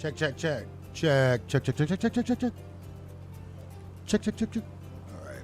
Check, check, check. Check, check, check, check, check, check, check, check, check. Check, check, check, check. All right.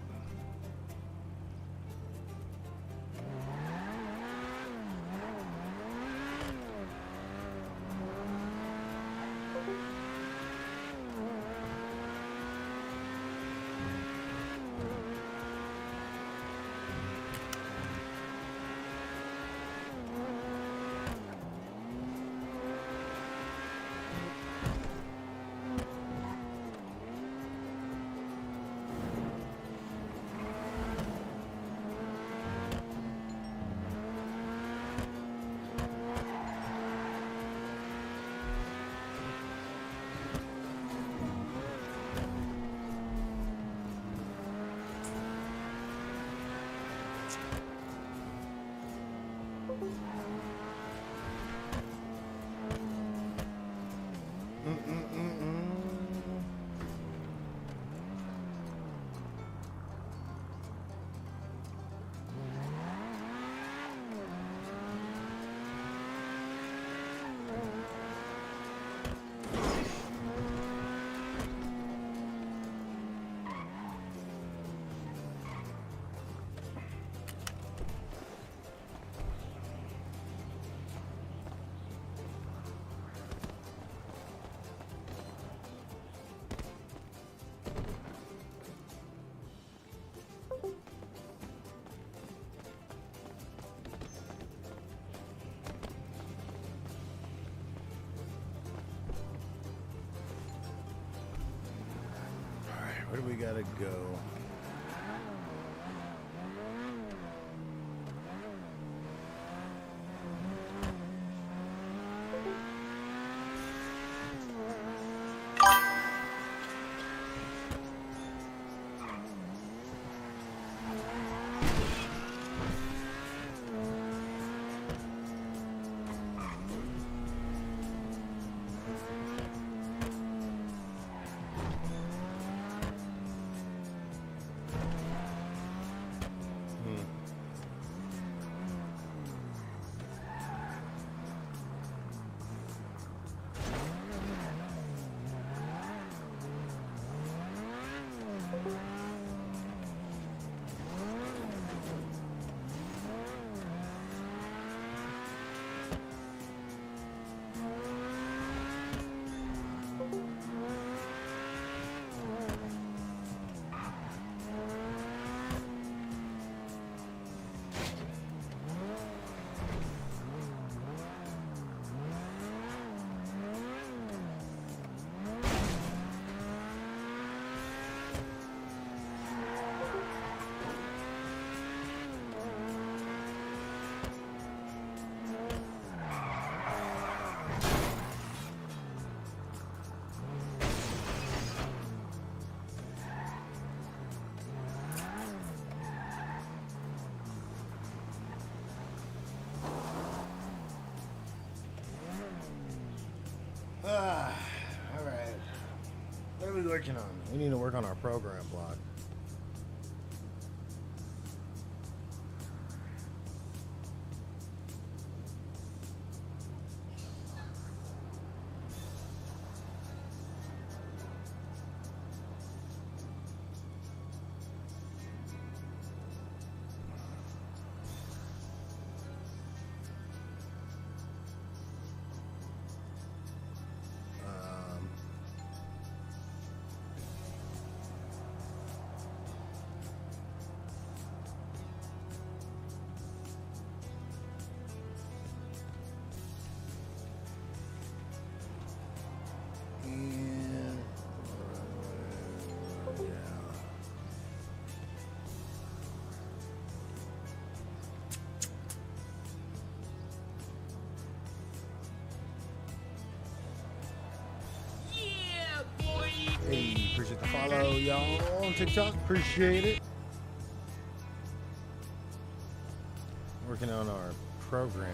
Where do we gotta go? All right. What are we working on? We need to work on our program block. Hey, appreciate the follow, y'all, on TikTok. Appreciate it. Working on our program.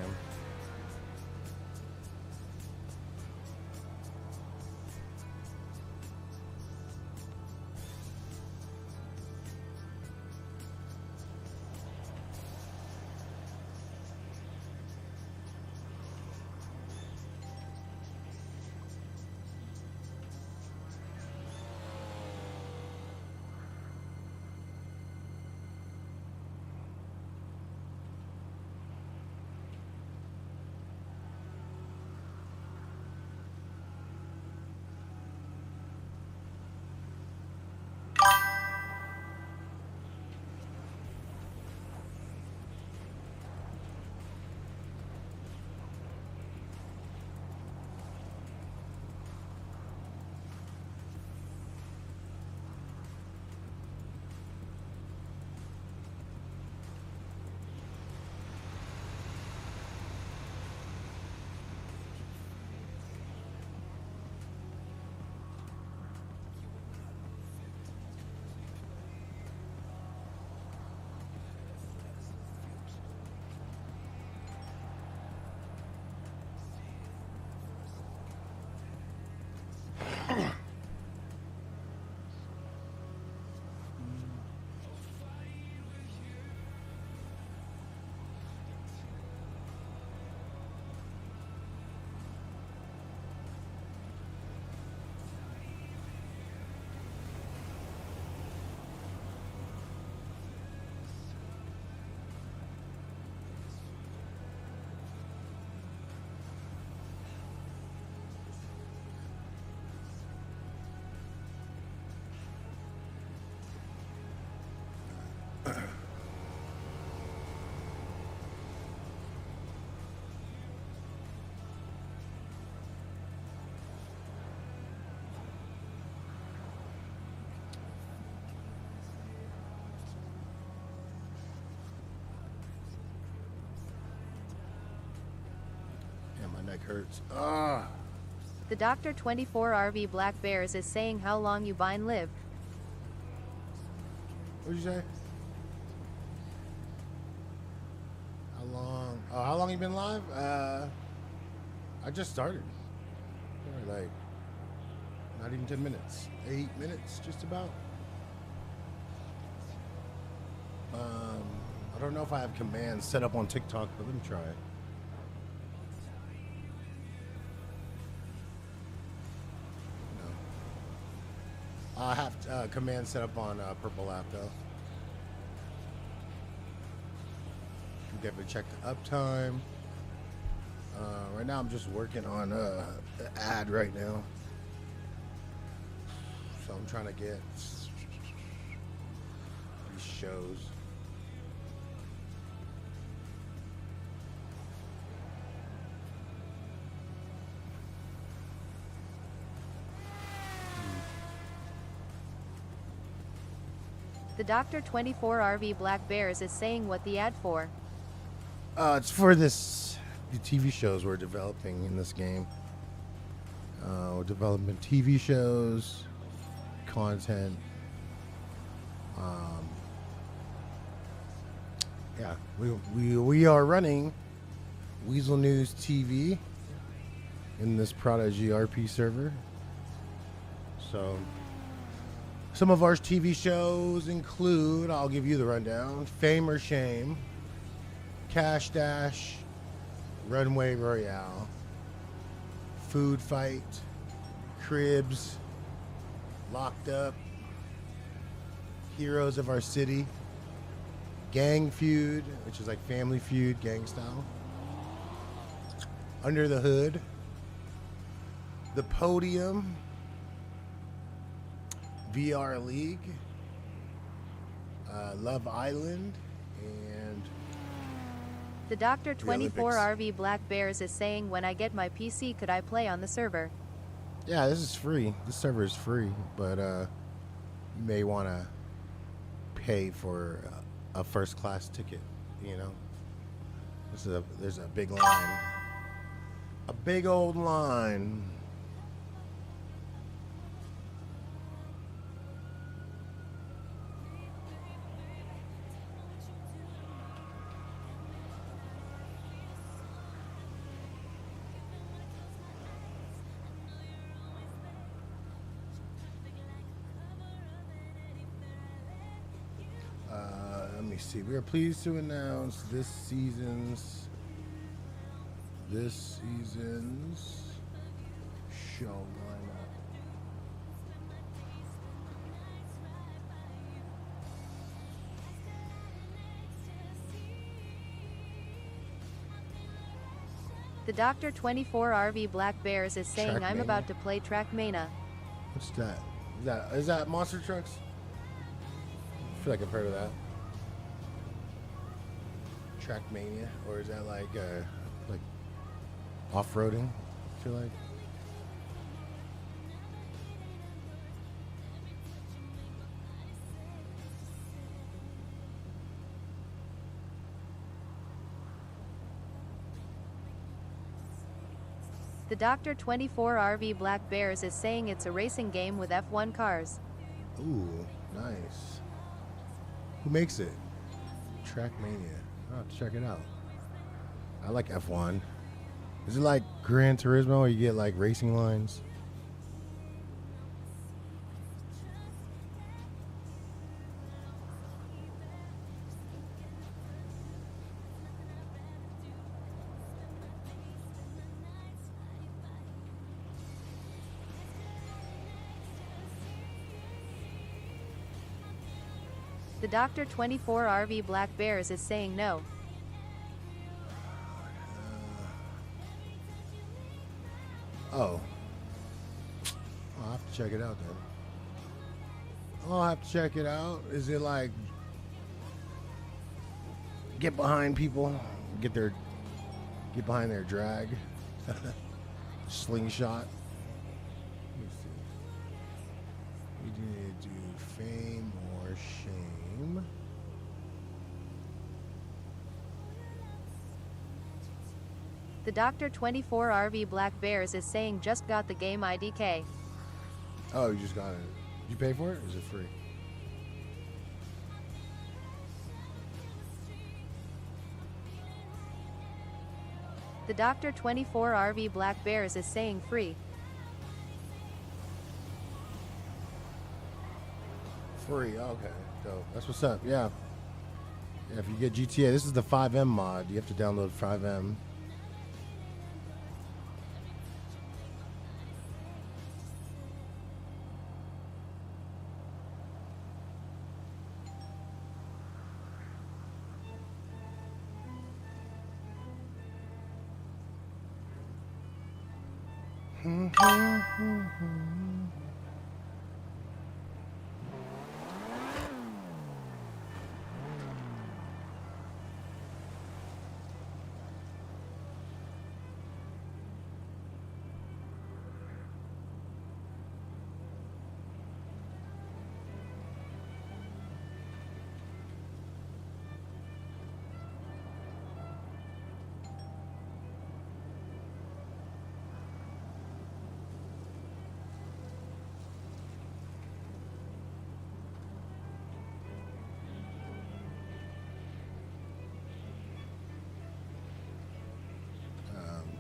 hurts. Ah. The Dr. 24RV Black Bears is saying how long you bine live. What'd you say? How long? Oh, how long you been live? I just started. Like, not even 10 minutes. 8 minutes, just about. I don't know if I have commands set up on TikTok, but let me try it. No. I have commands set up on Purple app, though. You can definitely check the uptime. Right now, I'm just working on the ad right now. So I'm trying to get these shows. The Dr. 24RV Black Bears is saying what the ad for. It's for the TV shows we're developing in this game. We're developing TV shows, content. Yeah, we are running Weazel News TV in this ProdigyRP server. So some of our TV shows include, I'll give you the rundown: Fame or Shame, Cash Dash, Runway Royale, Food Fight, Cribs, Locked Up, Heroes of Our City, Gang Feud, which is like Family Feud, gang style, Under the Hood, The Podium, VR League, Love Island, and The Dr. 24RV Black Bears is saying when I get my PC could I play on the server? Yeah, this is free. This server is free, but you may want to pay for a first class ticket, you know. There's a big line. A big old line. Let me see. We are pleased to announce this season's show lineup. The Dr. 24RV Black Bears is saying I'm about to play Trackmania. What's that? Is that Monster Trucks? I feel like I've heard of that. Trackmania, or is that like off-roading? I feel like. The Dr. 24RV Black Bears is saying it's a racing game with F1 cars. Ooh, nice. Who makes it? Trackmania. I'll have to check it out. I like F1. Is it like Gran Turismo where you get like racing lines? The Dr. 24RV Black Bears is saying no. Oh. I'll have to check it out then. I'll have to check it out. Is it like get behind people, get behind their drag, slingshot? Let me see. We need to do Fame or Shame. The Dr. 24RV Black Bears is saying just got the game IDK. Oh, you just got it. Did you pay for it? Or is it free? The Dr. 24RV Black Bears is saying free. Free. Okay. Dope. That's what's up. Yeah. Yeah. If you get GTA, this is the 5M mod. You have to download 5M.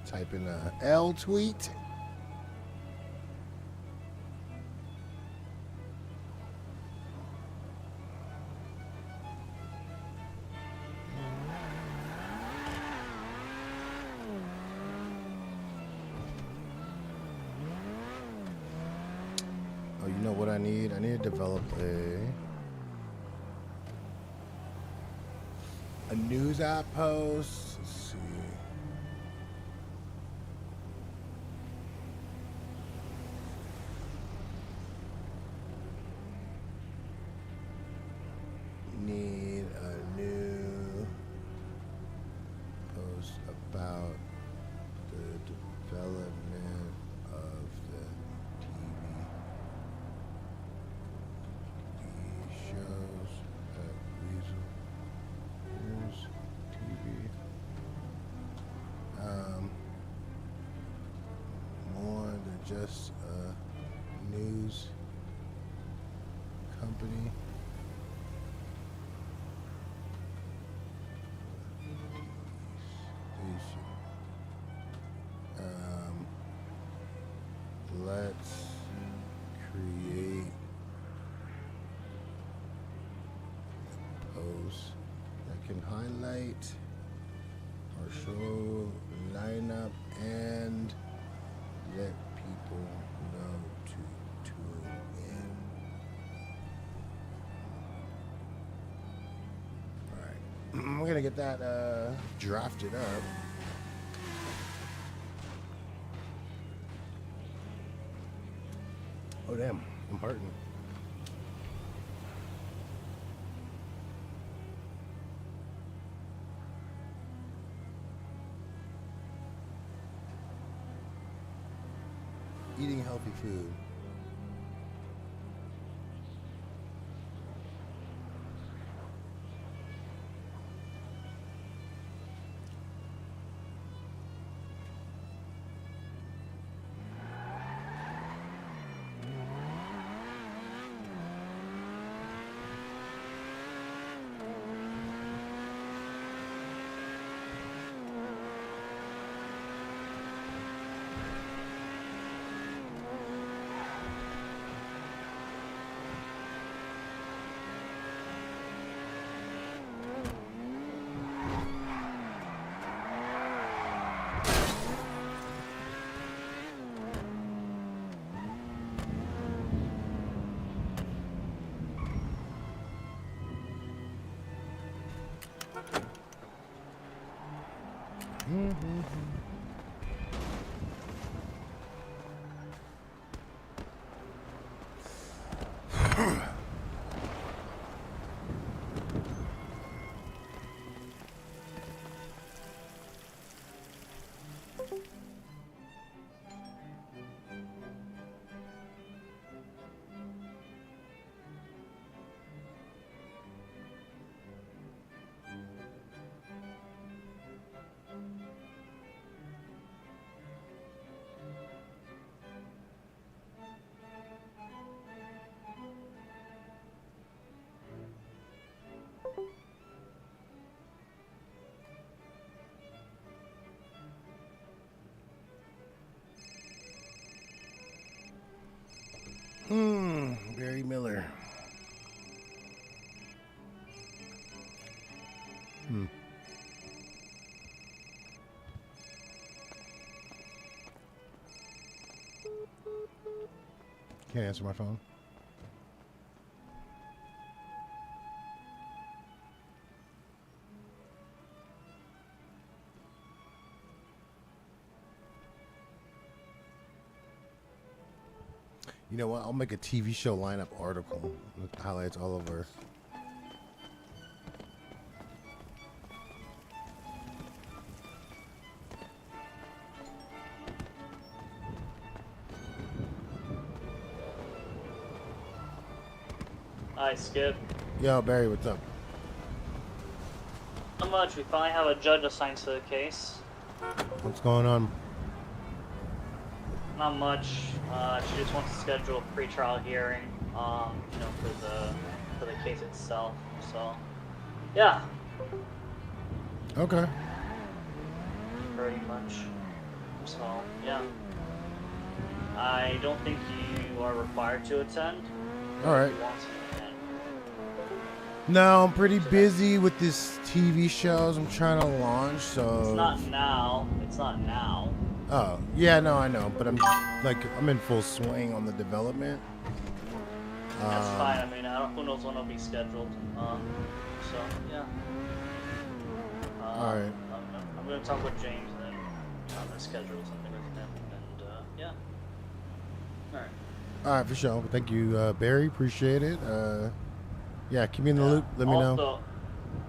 Type in a L tweet. Oh, you know what I need? I need to develop a news app post. Let's see. Need a new post about the development of the TV shows at Weazel. Here's TV. More than just a news company. Let's create a post that can highlight our show lineup and let people know to tune in. Alright, we're gonna get that drafted up. Oh damn, I'm hurting. Eating healthy food. Barry Miller. Can't answer my phone. You know what? I'll make a TV show lineup article with highlights all over. Hi, Skip. Yo, Barry, what's up? Not much. We finally have a judge assigned to the case. What's going on? Not much. She just wants to schedule a pre-trial hearing, you know, for the case itself. So, yeah. Okay. Pretty much. So, yeah. I don't think you are required to attend. All right. If you want to attend. No, I'm pretty busy with this TV shows I'm trying to launch, so... It's not now. It's not now. Oh, yeah, no, I know, but I'm in full swing on the development. That's fine. I mean, who knows when it'll be scheduled. So, yeah. All right. I'm going to talk with James and then I'm going to schedule something with him. And, yeah. All right. All right, for sure. Thank you, Barry. Appreciate it. Yeah, keep me in the loop. Let me know.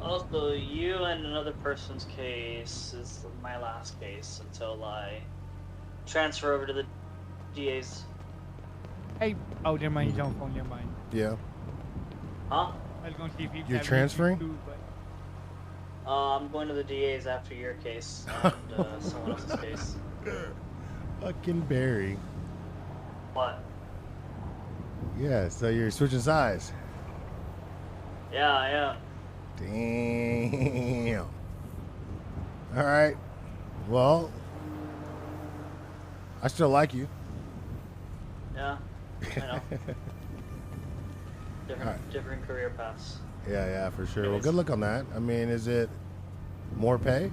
Also, you and another person's case is my last case until I transfer over to the DA's. Hey, oh, never mind. He's on phone. Never mind. Yeah. Huh? I was going to see if he You're transferring? Too, but... I'm going to the DA's after your case and someone else's case. Fucking Barry. What? Yeah, so you're switching sides. Yeah, I am. Damn. All right. Well, I still like you. Yeah, I know. Different career paths. Yeah, for sure. Well, good luck on that. I mean, is it more pay?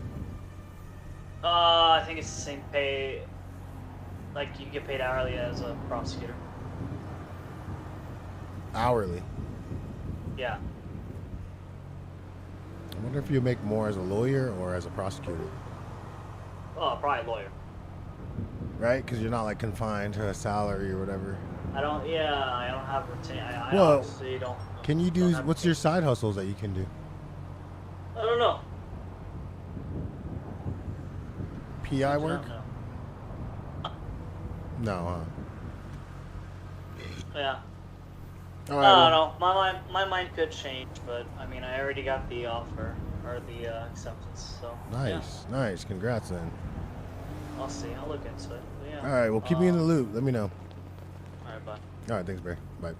I think it's the same pay. Like, you get paid hourly as a prosecutor. Hourly. Yeah. I wonder if you make more as a lawyer or as a prosecutor. Oh, probably lawyer. Right? Because you're not like confined to a salary or whatever. I don't have routine. I Well, honestly don't. Can you do, what's your side hustles that you can do? I don't know. PI work? I don't know. No, Yeah. huh? All I right. don't know. My mind could change, but I mean, I already got the offer or the acceptance. So. Nice, Yeah. nice. Congrats, then. I'll see. I'll look into it. But yeah. All right, well, keep me in the loop. Let me know. All right, bye. All right, thanks, Barry. Bye.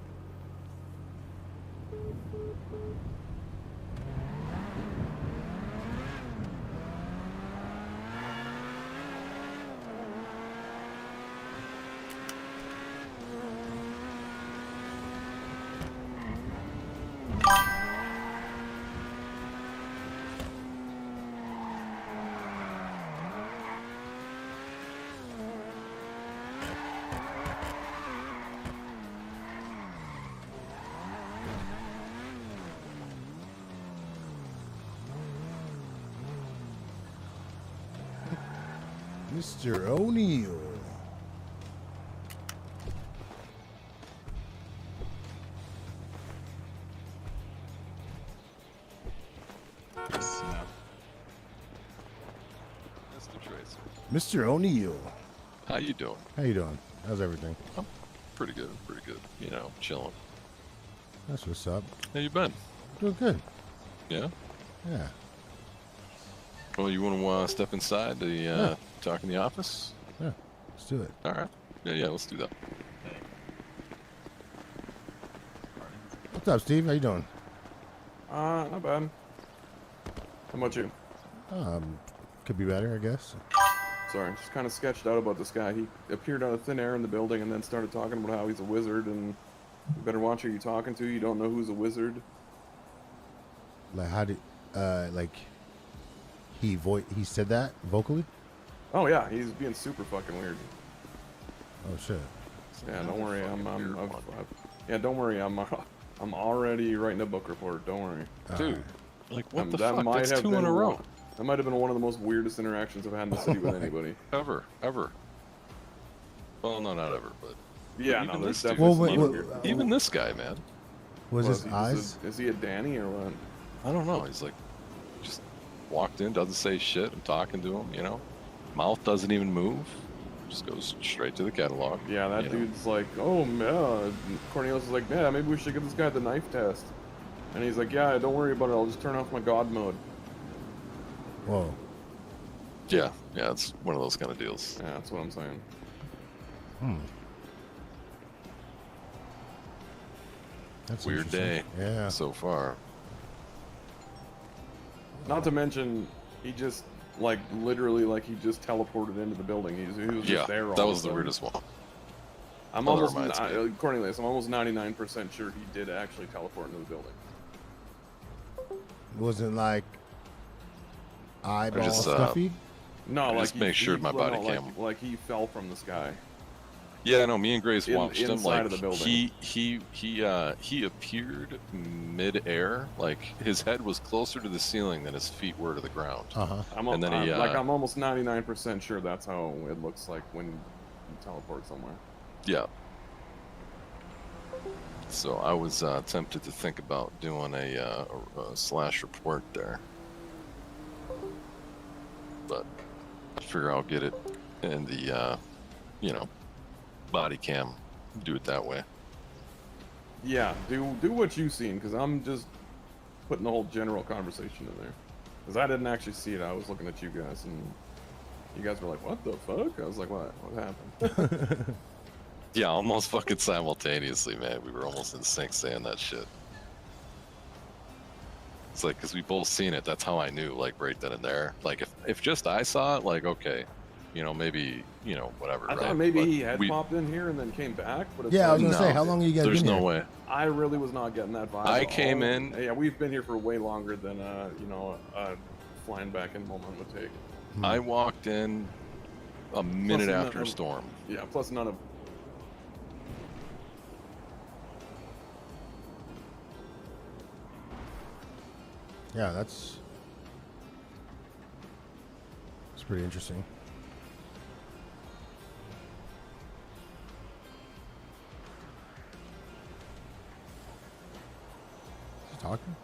Mr. O'Neill. Mr. O'Neill. How you doing? How you doing? How's everything? I'm pretty good, pretty good. You know, chilling. That's what's up. How you been? Doing good. Yeah? Yeah. Well, you want to step inside to talk in the office? Yeah. Let's do it. All right. Yeah, let's do that. What's up, Steve? How you doing? Not bad. How about you? Could be better, I guess. sorry, just kind of sketched out about this guy. He appeared out of thin air in the building and then started talking about how he's a wizard and you better watch who you're talking to. You don't know who's a wizard. Like how did like he said that vocally? Oh yeah, he's being super fucking weird. Oh shit. Yeah, don't worry. Yeah, don't worry. I'm already writing a book report. Don't worry. Dude, like what the that fuck? might That's have 2 been in a row. That might have been one of the most weirdest interactions I've had in the city with anybody. Ever. Well, no, not ever, but Yeah, even no, there's this dude- definitely Well, some weird. even this guy, man. Was Well, his eyes? Is he a Danny or what? I don't know. He's like, just walked in, doesn't say shit. I'm talking to him, you know. Mouth doesn't even move. Just goes straight to the catalog. Yeah, that you know? dude's like, oh, man. Cornelius is like, yeah, maybe we should give this guy the knife test. And he's like, yeah, don't worry about it. I'll just turn off my God mode. Whoa. Yeah, it's one of those kind of deals. Yeah, that's what I'm saying. That's Weird day. interesting. Yeah. So far. Not to mention, he just, like, literally, like, he just teleported into the building. He was Yeah, just there all that of a was the sudden. weirdest one. I'm Oh, that almost, reminds me. Cornelius, I'm almost 99% sure he did actually teleport into the building. It wasn't like eyeball just, stuffy. No, I like just make sure my body cam- like he fell from the sky. Yeah, no, me and Grace watched him. Inside Like of the building. he appeared mid-air. Like his head was closer to the ceiling than his feet were to the ground. Uh-huh. And then he, I'm almost 99% sure that's how it looks like when you teleport somewhere. Yeah. So I was tempted to think about doing a slash report there, but I figure I'll get it in the body cam. Do it that way. Yeah, do what you've seen, because I'm just putting the whole general conversation in there. Because I didn't actually see it. I was looking at you guys, and you guys were like, "What the fuck?" I was like, "What? What happened?" Yeah, almost fucking simultaneously, man. We were almost in sync saying that shit. It's like, because we both seen it, that's how I knew, like, right then and there. Like, if just I saw it, like, okay, maybe, whatever, I right? thought maybe But he had we- popped in here and then came back. But it's Yeah, I was like, gonna say, how long are you guys There's been no here? way. I really was not getting that vibe. I at came all. in- Yeah, we've been here for way longer than flying back in moment would take. I walked in a minute none after a of- storm. Yeah, plus none of. Yeah, that's pretty interesting. Is he talking?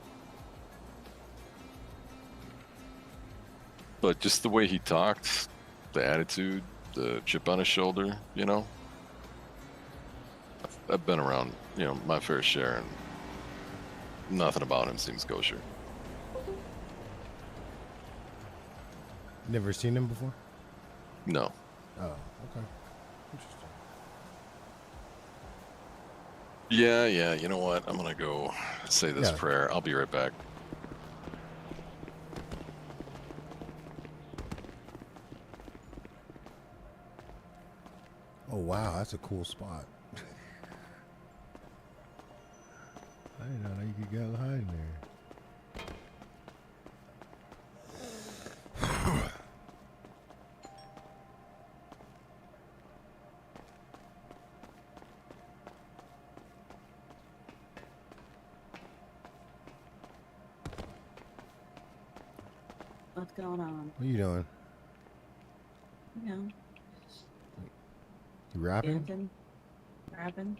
But just the way he talked, the attitude, the chip on his shoulder, I've been around, my fair share, and nothing about him seems kosher. Never seen him before? No. Oh, okay. Interesting. Yeah, you know what? I'm gonna go say this Yeah. prayer. I'll be right back. Oh wow, that's a cool spot. I didn't know you could go hide in there. What's going on? What are you doing? You know, You rapping? dancing, rapping.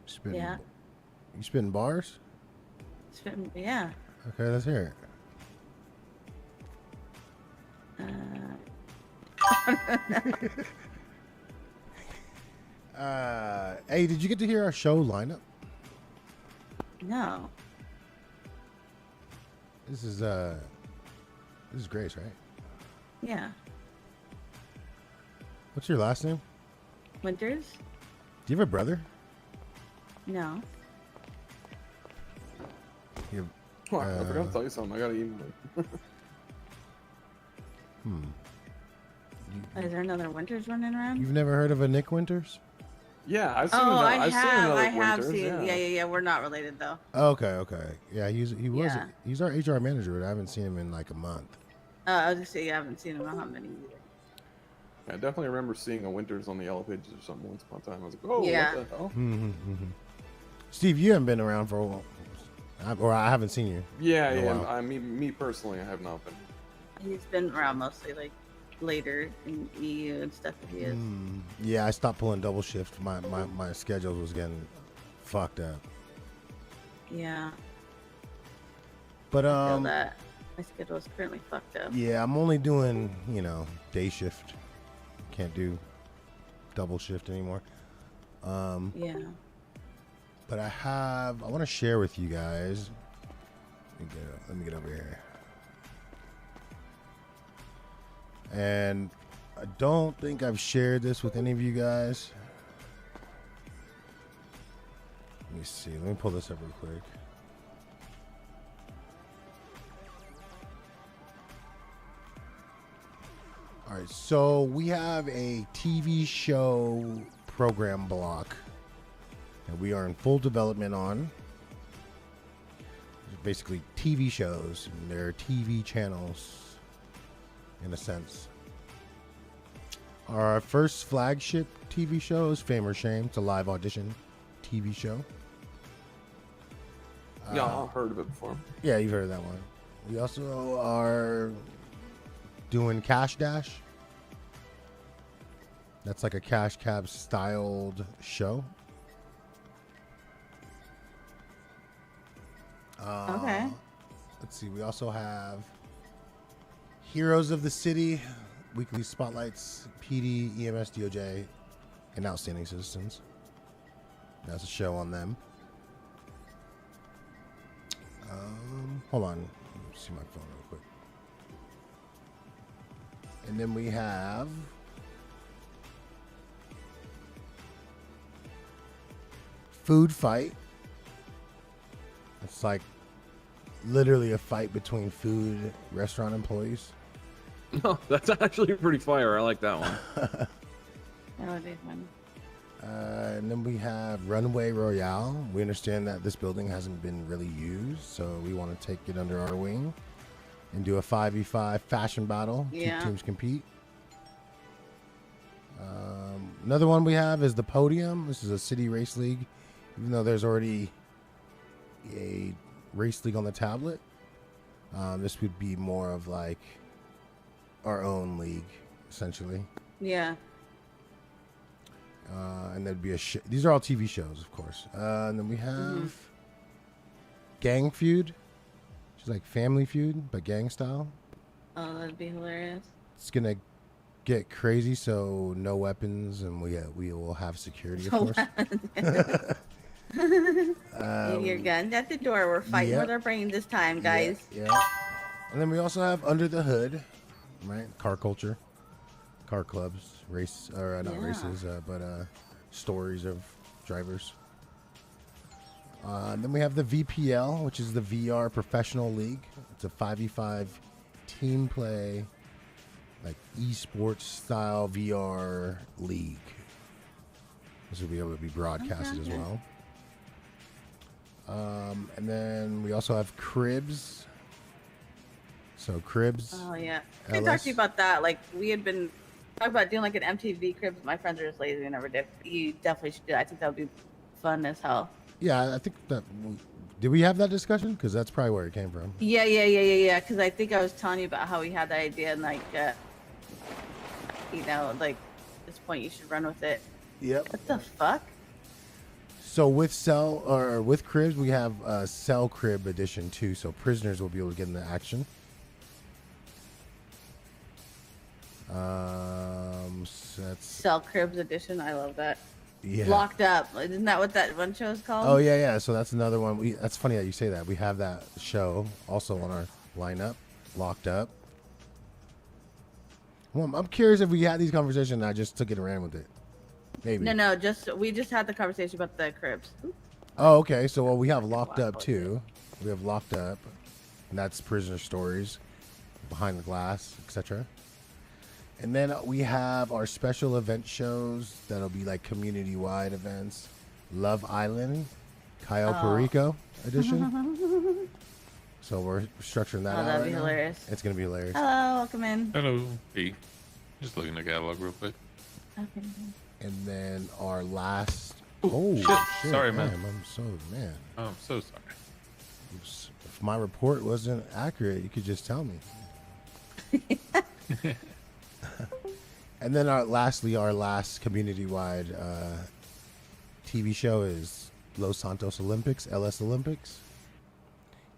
Spitting, Yeah. You spitting bars? Spitting, yeah. Okay, let's hear it. Hey, did you get to hear our show lineup? No. This is Grace, right? Yeah. What's your last name? Winters? Do you have a brother? No. You I forgot to tell you something. I got an email. Is there another Winters running around? You've never heard of a Nick Winters? Yeah, I've seen Oh, another. I I've seen have. another I have Winters, seen. yeah. Yeah. We're not related though. Okay. Yeah, he's Yeah. he's our HR manager, but I haven't seen him in like a month. I was just saying I haven't seen him in how many either. I definitely remember seeing a Winters on the yellow pages or something once upon a time. I was like, oh, Yeah. what the hell? Steve, you haven't been around for a while, or I haven't seen you. Yeah, in a yeah. while. I mean, me personally, I have not been. He's been around mostly like later in EU and stuff. If he is. Yeah, I stopped pulling double shift. My schedule was getting fucked up. Yeah. But I feel that. My schedule is currently fucked up. yeah, I'm only doing day shift. Can't do double shift anymore. Yeah. But I want to share with you guys. Let me get over here. And I don't think I've shared this with any of you guys. Let me see. Let me pull this up real quick. All right, so we have a TV show program block that we are in full development on. Basically, TV shows. And they're TV channels, in a sense. Our first flagship TV show is Fame or Shame. It's a live audition TV show. Yeah, I've heard of it before. Yeah, you've heard of that one. We also are doing Cash Dash. That's like a Cash Cab styled show. Okay. Let's see. We also have Heroes of the City, weekly spotlights, PD, EMS, DOJ, and Outstanding Citizens. That's a show on them. Hold on. Let me see my phone real quick. And then we have Food Fight. It's like literally a fight between food restaurant employees. No, that's actually pretty fire. I like that one. That would be fun. And then we have Runway Royale. We understand that this building hasn't been really used, so we want to take it under our wing and do a 5v5 fashion battle. Yeah. Two teams compete. Another one we have is the Podium. This is a city race league. Even though there's already a race league on the tablet, this would be more of like our own league, essentially. Yeah. And there'd be these are all TV shows, of course. And then we have Gang Feud, which is like Family Feud, but gang style. Oh, that'd be hilarious. It's gonna get crazy, so no weapons, and we will have security, of course. Leave your guns at the door. We're fighting yep. with our brain this time, guys. Yeah. And then we also have Under the Hood, right? Car culture, car clubs, not races, but stories of drivers. And then we have the VPL, which is the VR Professional League. It's a 5v5 team play, like esports style VR league. This will be able to be broadcasted as well. And then we also have Cribs. So Cribs. Oh yeah. I can talk to you about that. Like we had been talking about doing like an MTV Cribs. My friends are just lazy and never did. You definitely should do that. I think that would be fun as hell. Yeah, I think that. Did we have that discussion? Because that's probably where it came from. Yeah. Because I think I was telling you about how we had that idea and like, like at this point you should run with it. Yep. What the fuck? So with with Cribs, we have a Cell Crib edition too. So prisoners will be able to get into action. So that's Cell Cribs edition. I love that. yeah. Locked Up. Isn't that what that one show is called? Oh yeah. So that's another one. That's funny that you say that. We have that show also on our lineup, Locked Up. Well, I'm curious if we had these conversations and I just took it and ran with it. Maybe. No. We just had the conversation about the Cribs. Oh, okay. So we have Locked Up too. We have Locked Up, and that's prisoner stories, behind the glass, etc. And then we have our special event shows that'll be like community-wide events. Love Island, Kyle Perico edition. So we're structuring that out. that'd right be now. hilarious. It's gonna be hilarious. Hello, welcome in. Hello. Hey. Just looking at the catalog real quick. Okay. And then our last. Shit. Sorry, man. I'm so man. Oh, I'm so sorry. If my report wasn't accurate, you could just tell me. And then lastly, our last community-wide TV show is Los Santos Olympics, LS Olympics.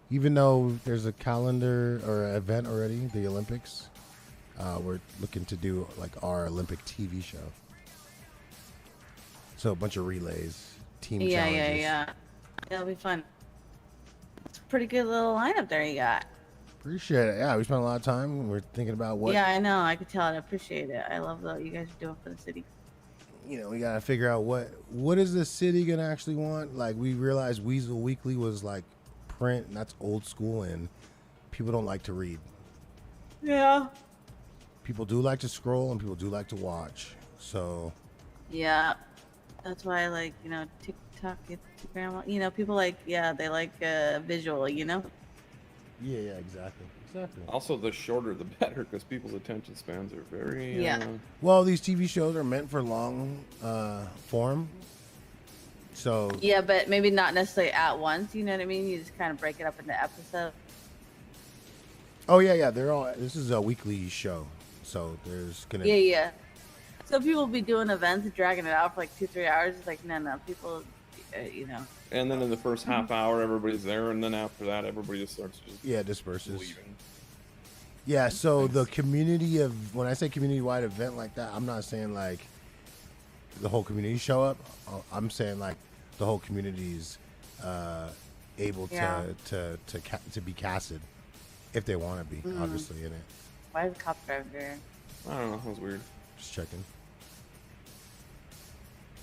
Even though there's a calendar or an event already, the Olympics, we're looking to do like our Olympic TV show. So a bunch of relays, team challenges. Yeah. It'll be fun. It's a pretty good little lineup there you got. Appreciate it. Yeah, we spent a lot of time. We're thinking about what. Yeah, I know. I could tell. I appreciate it. I love what you guys are doing for the city. You know, we gotta figure out what is the city gonna actually want. Like we realized Weazel Weekly was like print, and that's old school, and people don't like to read. Yeah. People do like to scroll, and people do like to watch. So Yeah. That's why I like, TikTok, Instagram. People like, they like visual, yeah, exactly. Also, the shorter the better, because people's attention spans are very. Yeah. Well, these TV shows are meant for long form. So Yeah, but maybe not necessarily at once. You know what I mean? You just kind of break it up into episodes. oh yeah, they're all. This is a weekly show, so there's gonna. Yeah. So people be doing events and dragging it out for like 2-3 hours. It's like, no, people, And then in the first half hour, everybody's there, and then after that, everybody just starts just disperses. leaving. Yeah, so the community of, when I say community-wide event like that, I'm not saying like the whole community show up. I'm saying like the whole community's able to be casted if they want to be, obviously, in it. Why is the cop driver there? I don't know. That was weird. Just checking.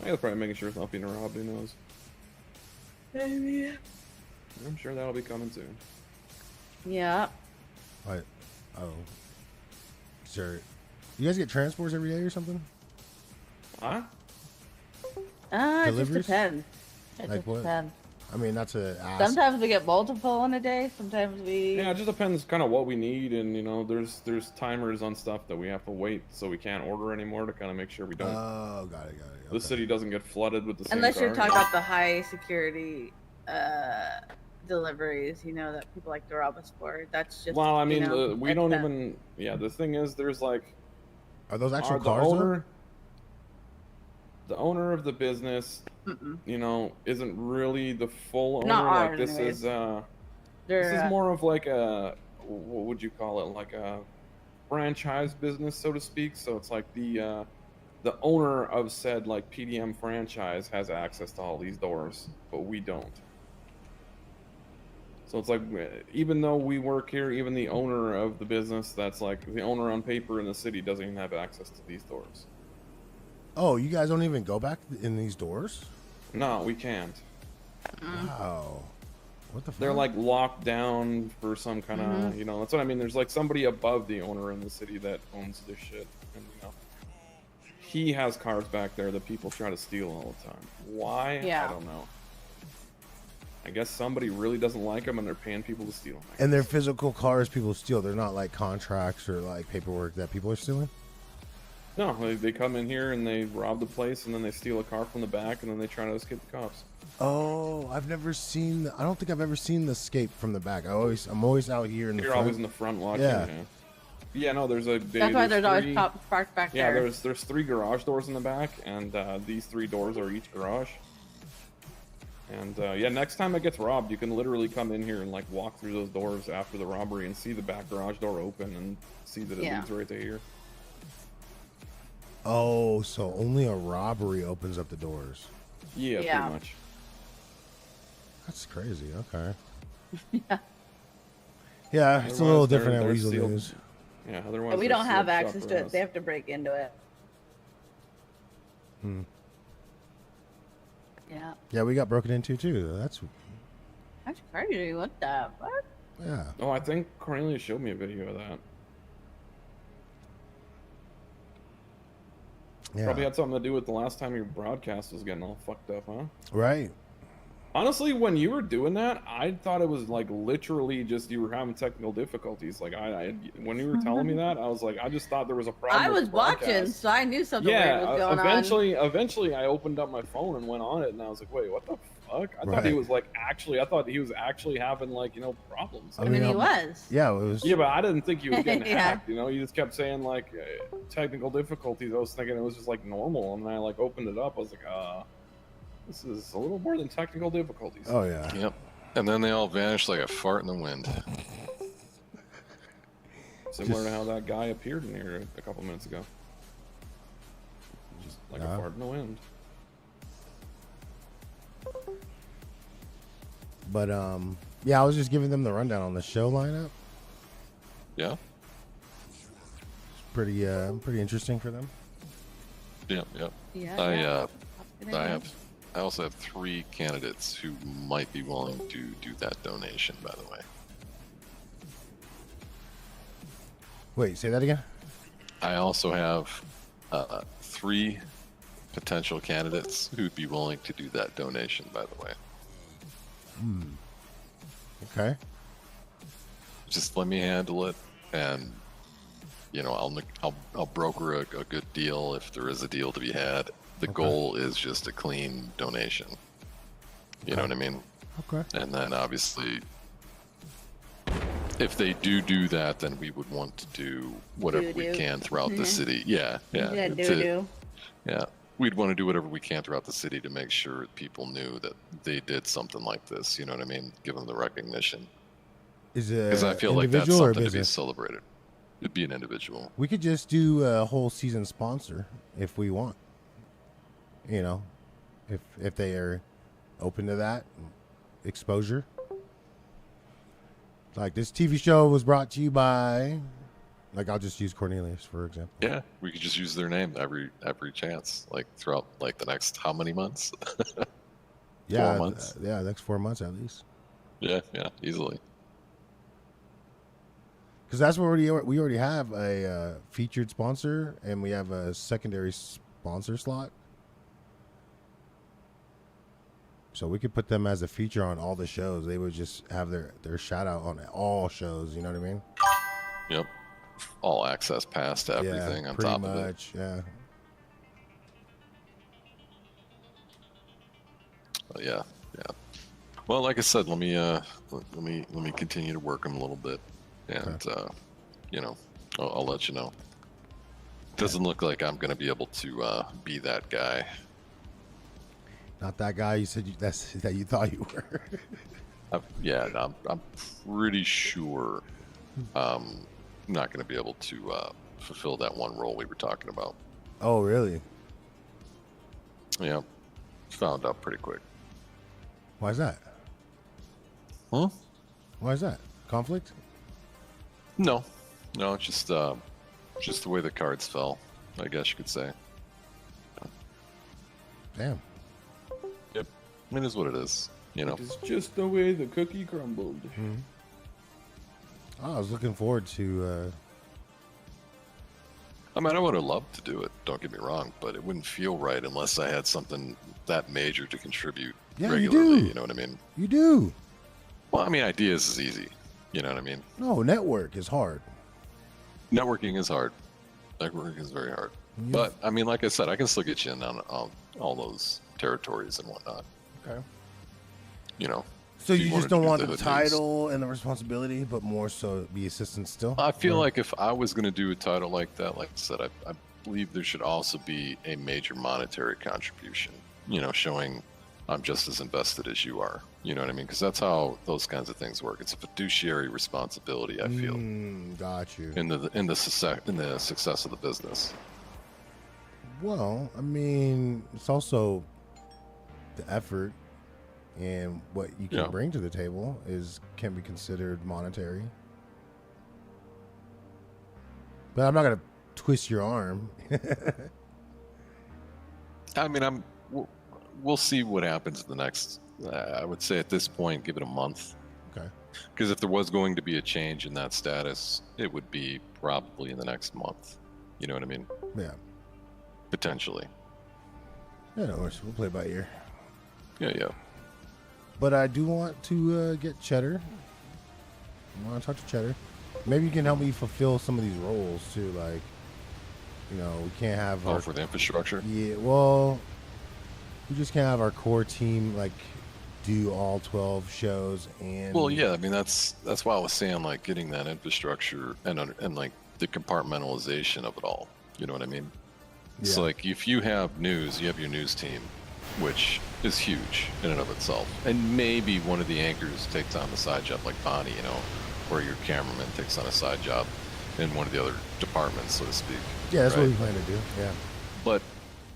I was probably making sure it's not being robbed. Who knows? Maybe. I'm sure that'll be coming soon. Yeah. What? Oh. Sure. You guys get transports every day or something? Huh? It just Deliveries? depends. It Like just what? depends. I mean, not to ask. Sometimes we get multiple in a day. Sometimes we. Yeah, it just depends kind of what we need, and there's timers on stuff that we have to wait, so we can't order anymore to kind of make sure we don't. Oh, got it. The city doesn't get flooded with the same. Unless you're cars. talking about the high security deliveries, that people like to rob us for. That's just. Well, I mean, we it's don't them. even. Yeah, the thing is, there's like. Are those actual the cars, though? owner, the owner of the business, isn't really the full owner. Not Like ours, this anyways. is They're, this is more of like a, what would you call it? Like a franchise business, so to speak. So it's like the owner of said like PDM franchise has access to all these doors, but we don't. So it's like, even though we work here, even the owner of the business, that's like the owner on paper in the city, doesn't even have access to these doors. Oh, you guys don't even go back in these doors? No, we can't. Wow. What the fuck? They're like locked down for some kind of, that's what I mean. There's like somebody above the owner in the city that owns this shit. And, he has cars back there that people try to steal all the time. Why? Yeah. I don't know. I guess somebody really doesn't like them and they're paying people to steal them. And they're physical cars people steal. They're not like contracts or like paperwork that people are stealing? No, they come in here and they rob the place and then they steal a car from the back and then they try to escape the cops. Oh, I've never seen. I don't think I've ever seen the escape from the back. I'm always out here in the You're front. always in the front watching. Yeah. Yeah, no, there's a. That's why there's always three- cops parked back Yeah, there. there's 3 garage doors in the back, and these 3 doors are each garage. And yeah, next time it gets robbed, you can literally come in here and like walk through those doors after the robbery and see the back garage door open and see that it Yeah. leads right to here. Oh, so only a robbery opens up the doors. Yeah, Yeah. pretty much. That's crazy. Okay. Yeah, it's a little Otherwise, they're- different at they're Weazel sealed. News. Yeah, otherwise But we they're don't have sealed shut access for to it. us. They have to break into it. Yeah. Yeah, we got broken into too. That's That's crazy. What the fuck? yeah. Oh, I think Cornelia showed me a video of that. Yeah. Probably had something to do with the last time your broadcast was getting all fucked up, huh? Right. Honestly, when you were doing that, I thought it was like literally just you were having technical difficulties. Like when you were telling me that, I was like, I just thought there was a problem. I with was the broadcast. watching, so I knew something weird was going Eventually, I opened up my phone and went on it, and I was like, wait, what the fuck? I thought Right. he was like I thought he was actually having like problems. I mean, he was. Yeah, it was. Yeah, but I didn't think he was getting Yeah. hacked. He just kept saying like technical difficulties. I was thinking it was just like normal, and then I like opened it up. I was like, this is a little more than technical difficulties. Oh yeah. Yep. And then they all vanished like a fart in the wind. Similar to how that guy appeared in here a couple minutes ago. Just like a fart in the wind. But yeah, I was just giving them the rundown on the show lineup. Yeah. It's pretty interesting for them. Yep. Yep. Yeah. I also have 3 candidates who might be willing to do that donation, by the way. Wait, say that again? I also have 3 potential candidates who'd be willing to do that donation, by the way. Okay. Just let me handle it, and I'll broker a good deal if there is a deal to be had. The goal is just a clean donation. You know what I mean? Okay. And then obviously, if they do that, then we would want to do whatever we can throughout the city. Yeah. Yeah. We'd want to do whatever we can throughout the city to make sure people knew that they did something like this. You know what I mean? Give them the recognition. Is it Because I feel like that's individual or something to be business? celebrated. It'd be an individual. We could just do a whole season sponsor if we want. If they are open to that exposure. Like this TV show was brought to you by, like I'll just use Cornelius for example. Yeah, we could just use their name every chance, like throughout like the next how many months? Yeah, 4 months. Next 4 months at least. Yeah, easily. Because that's where we already have a featured sponsor and we have a secondary sponsor slot. So we could put them as a feature on all the shows. They would just have their shout out on all shows. You know what I mean? Yep. All access pass to everything on top of it. Yeah. Yeah. Well, like I said, let me continue to work them a little bit, and I'll let you know. Doesn't look like I'm gonna be able to be that guy. Not that guy you said that you thought you were. I'm pretty sure I'm not going to be able to fulfill that one role we were talking about. Oh, really? Yeah, found out pretty quick. Why is that? Huh? Why is that? Conflict? No, it's just the way the cards fell, I guess you could say. Damn. Yep, it is what it is. It's just the way the cookie crumbled. Mm-hmm. I was looking forward to. I mean, I would have loved to do it. Don't get me wrong, but it wouldn't feel right unless I had something that major to contribute regularly. You do. You know what I mean? You do. Well, I mean, ideas is easy. You know what I mean? No, network is hard. Networking is hard. Networking is very hard. Yeah. But I mean, like I said, I can still get you in on all those territories and whatnot. Okay. if So you wanted just to don't do want the the hood title and the responsibility, but more so be assistant still? I feel Or- like if I was going to do a title like that, like I said, I believe there should also be a major monetary contribution, showing I'm just as invested as you are. You know what I mean? Because that's how those kinds of things work. It's a fiduciary responsibility, I feel, Got you. in the success of the business. Well, I mean, it's also the effort and what you can Yeah. bring to the table can be considered monetary. But I'm not gonna twist your arm. I mean, we'll see what happens in the next. I would say at this point, give it a month. Okay. Because if there was going to be a change in that status, it would be probably in the next month. You know what I mean? Yeah. potentially. Yeah, no worries. We'll play by ear. Yeah. But I do want to get Cheddar. I want to talk to Cheddar. Maybe you can help me fulfill some of these roles too. Like, you know, we can't have our For the infrastructure. Yeah, well, we just can't have our core team like do all 12 shows and. Well, yeah, I mean that's why I was saying like getting that infrastructure and like the compartmentalization of it all. You know what I mean? It's Yeah. like if you have news, you have your news team, which is huge in and of itself, and maybe one of the anchors takes on the side job, like Bonnie, you know, or your cameraman takes on a side job in one of the other departments, so to speak. Yeah, that's right? what we plan to do. Yeah. But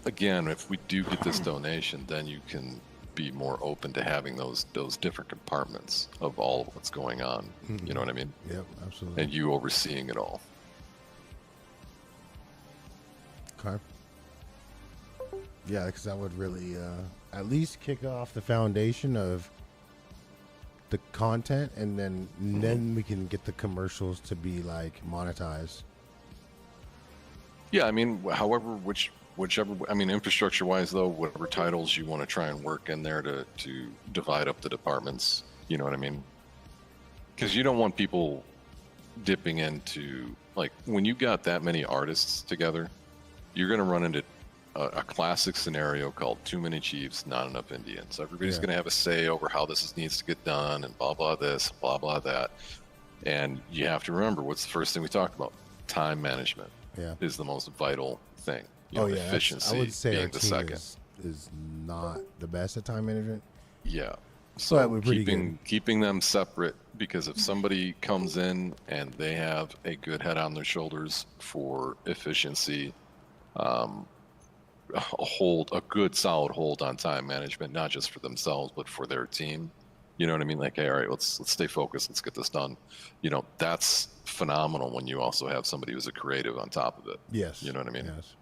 again, if we do get this donation, then you can be more open to having those different compartments of all of what's going on. Mhm. You know what I mean? Yep, absolutely. And you overseeing it all. Okay. Yeah, because that would really at least kick off the foundation of the content, and then we can get the commercials to be like monetized. Yeah, I mean, whichever. I mean, infrastructure-wise, though, whatever titles you want to try and work in there to divide up the departments. You know what I mean? Because you don't want people dipping into like when you got that many artists together, you're going to run into a classic scenario called too many chiefs, not enough Indians. Everybody's Yeah. going to have a say over how needs to get done and blah blah this, blah blah that. And you have to remember what's the first thing we talked about? Time management. Yeah. Is the most vital thing. You Oh know, yeah, that's- efficiency I would say our being the team second. is not the best at time management. Yeah. But So we're pretty keeping them separate, because if somebody comes in and they have a good head on their shoulders for efficiency, a good solid hold on time management, not just for themselves but for their team. You know what I mean? Like, hey, all right, let's stay focused. Let's get this done. You know, that's phenomenal when you also have somebody who's a creative on top of it. Yes. You know what I mean? Yes.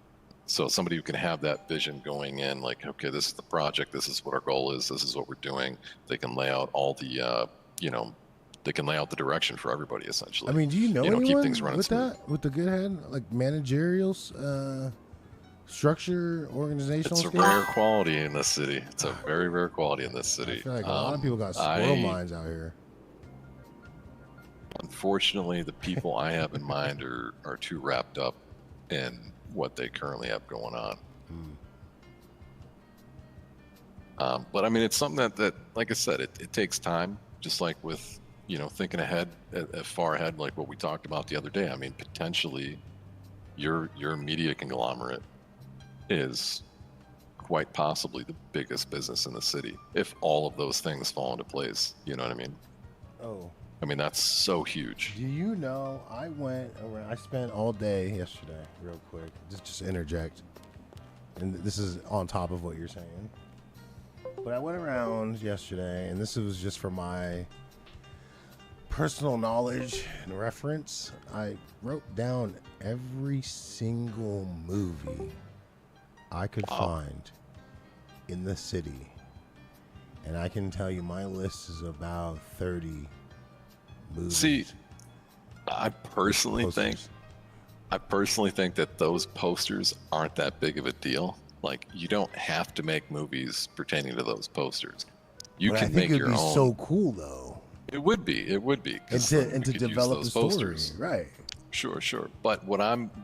So somebody who can have that vision going in, like, okay, this is the project, this is what our goal is, this is what we're doing. They can lay out all the, they can lay out the direction for everybody essentially. I mean, do you know anyone keep things running with smooth. that, with the good head, like managerial structure, organizational It's a skills? rare quality in this city. It's a very rare quality in this city. I feel like a lot of people got squirrel I- minds out here. Unfortunately, the people I have in mind are too wrapped up in what they currently have going on. But I mean, it's something that like I said, it takes time, just like with, thinking ahead, far ahead, like what we talked about the other day. I mean, potentially your media conglomerate is quite possibly the biggest business in the city if all of those things fall into place. You know what I mean? Oh, I mean, that's so huge. do you know? I went around. I spent all day yesterday. Real quick, just interject, and this is on top of what you're saying. But I went around yesterday, and this was just for my personal knowledge and reference. I wrote down every single movie I could find in the city, and I can tell you my list is about 30 movies. See, I personally think that those posters aren't that big of a deal. Like, you don't have to make movies pertaining to those posters. You But can I think make it'd your be own. so cool though, It would be. 'Cause and then we to could use develop the those story, posters. right? Sure. But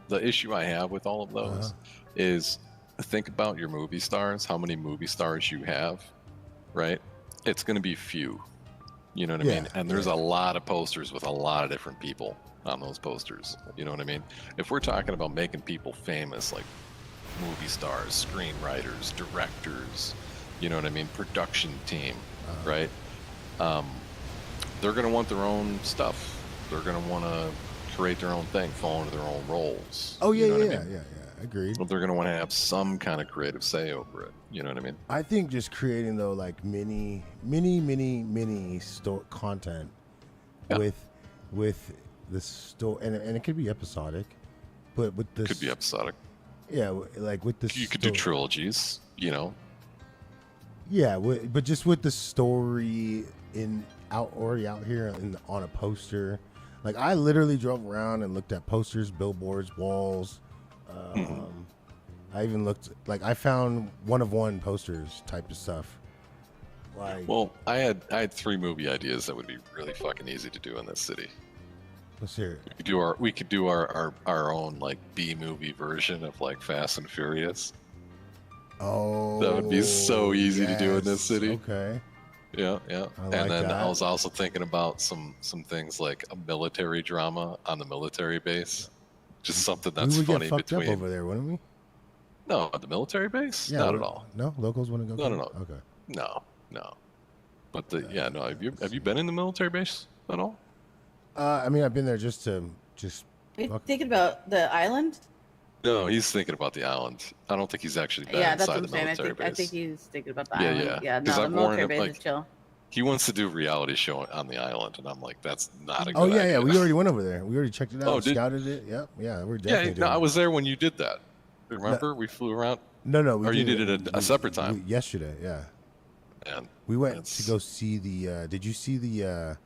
the issue I have with all of those is, think about your movie stars, how many movie stars you have, right? It's going to be few. You know what I mean? And there's a lot of posters with a lot of different people on those posters. You know what I mean? If we're talking about making people famous, like movie stars, screenwriters, directors, you know what I mean? Production team, right? They're going to want their own stuff. They're going to want to create their own thing, fall into their own roles. Oh yeah, you know yeah, what I mean? yeah. Agreed. But they're going to want to have some kind of creative say over it. You know what I mean? I think just creating though like mini store content with the store, and it could be episodic, but with this Could be episodic. yeah, like with the You could do trilogies, yeah, but just with the story already out here on a poster. Like, I literally drove around and looked at posters, billboards, walls, I even looked like I found one of one posters type of stuff. Like, Well, I had 3 movie ideas that would be really fucking easy to do in this city. let's hear it. We could do our own like B movie version of like Fast and Furious. Oh, That would be so easy to do in this city. Okay. Yeah, yeah. I like And then that. I was also thinking about some things like a military drama on the military base. Just something that's we would funny get fucked between. up over there, wouldn't we? No, at the military base? Not at all. No, locals wouldn't go. No, no, crazy? no. Okay. No. But no. Have you been in the military base at all? I mean, I've been there just Are you thinking about the island? No, he's thinking about the island. I don't think he's actually been Yeah, that's inside what I'm the saying. military I base. think he's thinking about the Yeah, island. yeah. No, 'Cause the I've warned military him, base like, is chill. He wants to do a reality show on the island, and I'm like, that's not a good Oh yeah, idea. we already went over there. We already checked it out, Oh, scouted it. Yep, yeah, we're Yeah, definitely. no, doing I it. was there when you did that. Remember, we flew around. No, Or you did it a separate time. yesterday. Yeah, And we went that's- to go see the. Did you see the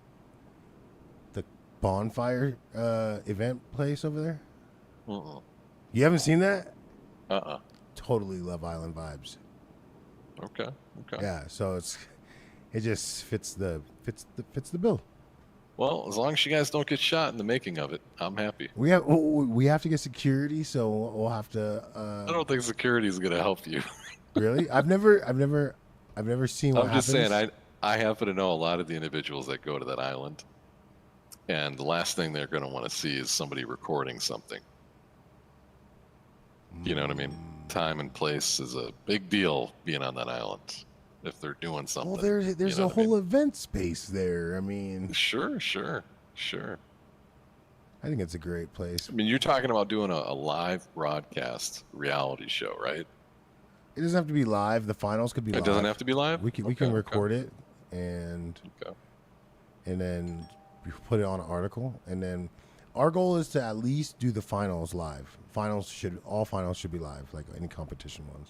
bonfire event place over there? You haven't seen that? Totally Love Island vibes. Okay. Yeah, so it just fits the bill. Well, as long as you guys don't get shot in the making of it, I'm happy. We have to get security, so we'll have to. I don't think security is going to help you. Really? I've never seen what I'm just happens. saying, I happen to know a lot of the individuals that go to that island, and the last thing they're going to want to see is somebody recording something. You know what I mean? Time and place is a big deal being on that island. If they're doing something. Well, there's you know a what I mean? whole event space there. I mean, Sure. I think it's a great place. I mean, you're talking about doing a live broadcast reality show, right? It doesn't have to be live. The finals could be live. It doesn't have to be live? We can Okay. record it and then we put it on an article, and then our goal is to at least do the finals live. All finals should be live, like any competition ones.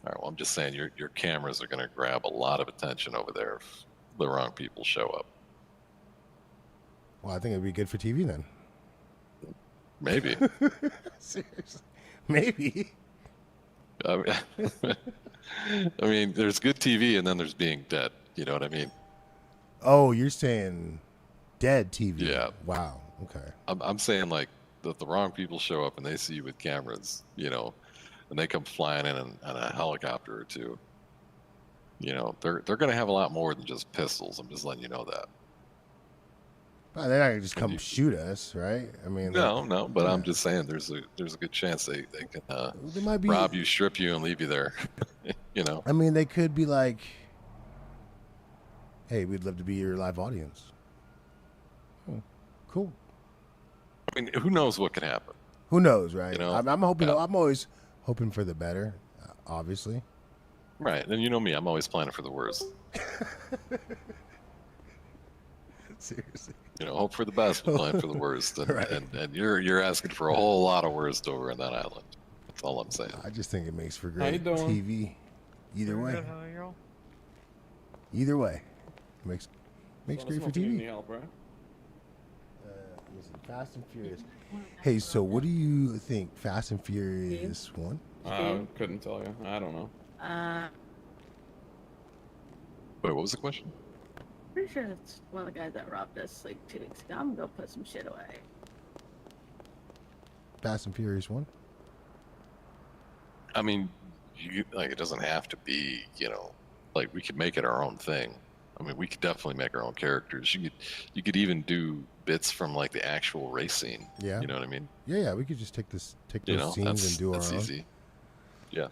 All right, well, I'm just saying your cameras are going to grab a lot of attention over there if the wrong people show up. Well, I think it'd be good for TV then. Maybe. Seriously, maybe. I mean, there's good TV and then there's being dead. You know what I mean? Oh, you're saying dead TV? Yeah. Wow. Okay. I'm saying like that the wrong people show up and they see you with cameras, you know, and they come flying in on a helicopter or two. You know, they're going to have a lot more than just pistols. I'm just letting you know that. Well, they're not gonna just come shoot us, right? I mean, No, but I'm just saying there's a good chance they can they might be rob you, strip you, and leave you there. You know. I mean, they could be like, "Hey, we'd love to be your live audience." Oh, cool. I mean, who knows what could happen? Who knows, right? You know, I'm hoping. yeah. I'm always hoping for the better, obviously. Right, and you know me, I'm always planning for the worst. Seriously. You know, hope for the best, but plan for the worst, and, Right. and you're asking for a whole lot of worst over in that island. That's all I'm saying. I just think it makes for How you great doing? TV. Either way. Good, how are you? Either way, makes great for TV. Any help, right? Listen, Fast and Furious. Hey, so what do you think? Fast and Furious 1? I couldn't tell you. I don't know. Wait, what was the question? Pretty sure it's one of the guys that robbed us like 2 weeks ago. I'm gonna go put some shit away. Fast and Furious 1? I mean, it doesn't have to be, you know, like we could make it our own thing. I mean, we could definitely make our own characters. You could even do bits from like the actual race scene. Yeah. You know what I mean? Yeah, we could just take You those know, scenes and do our that's own. easy. Yeah.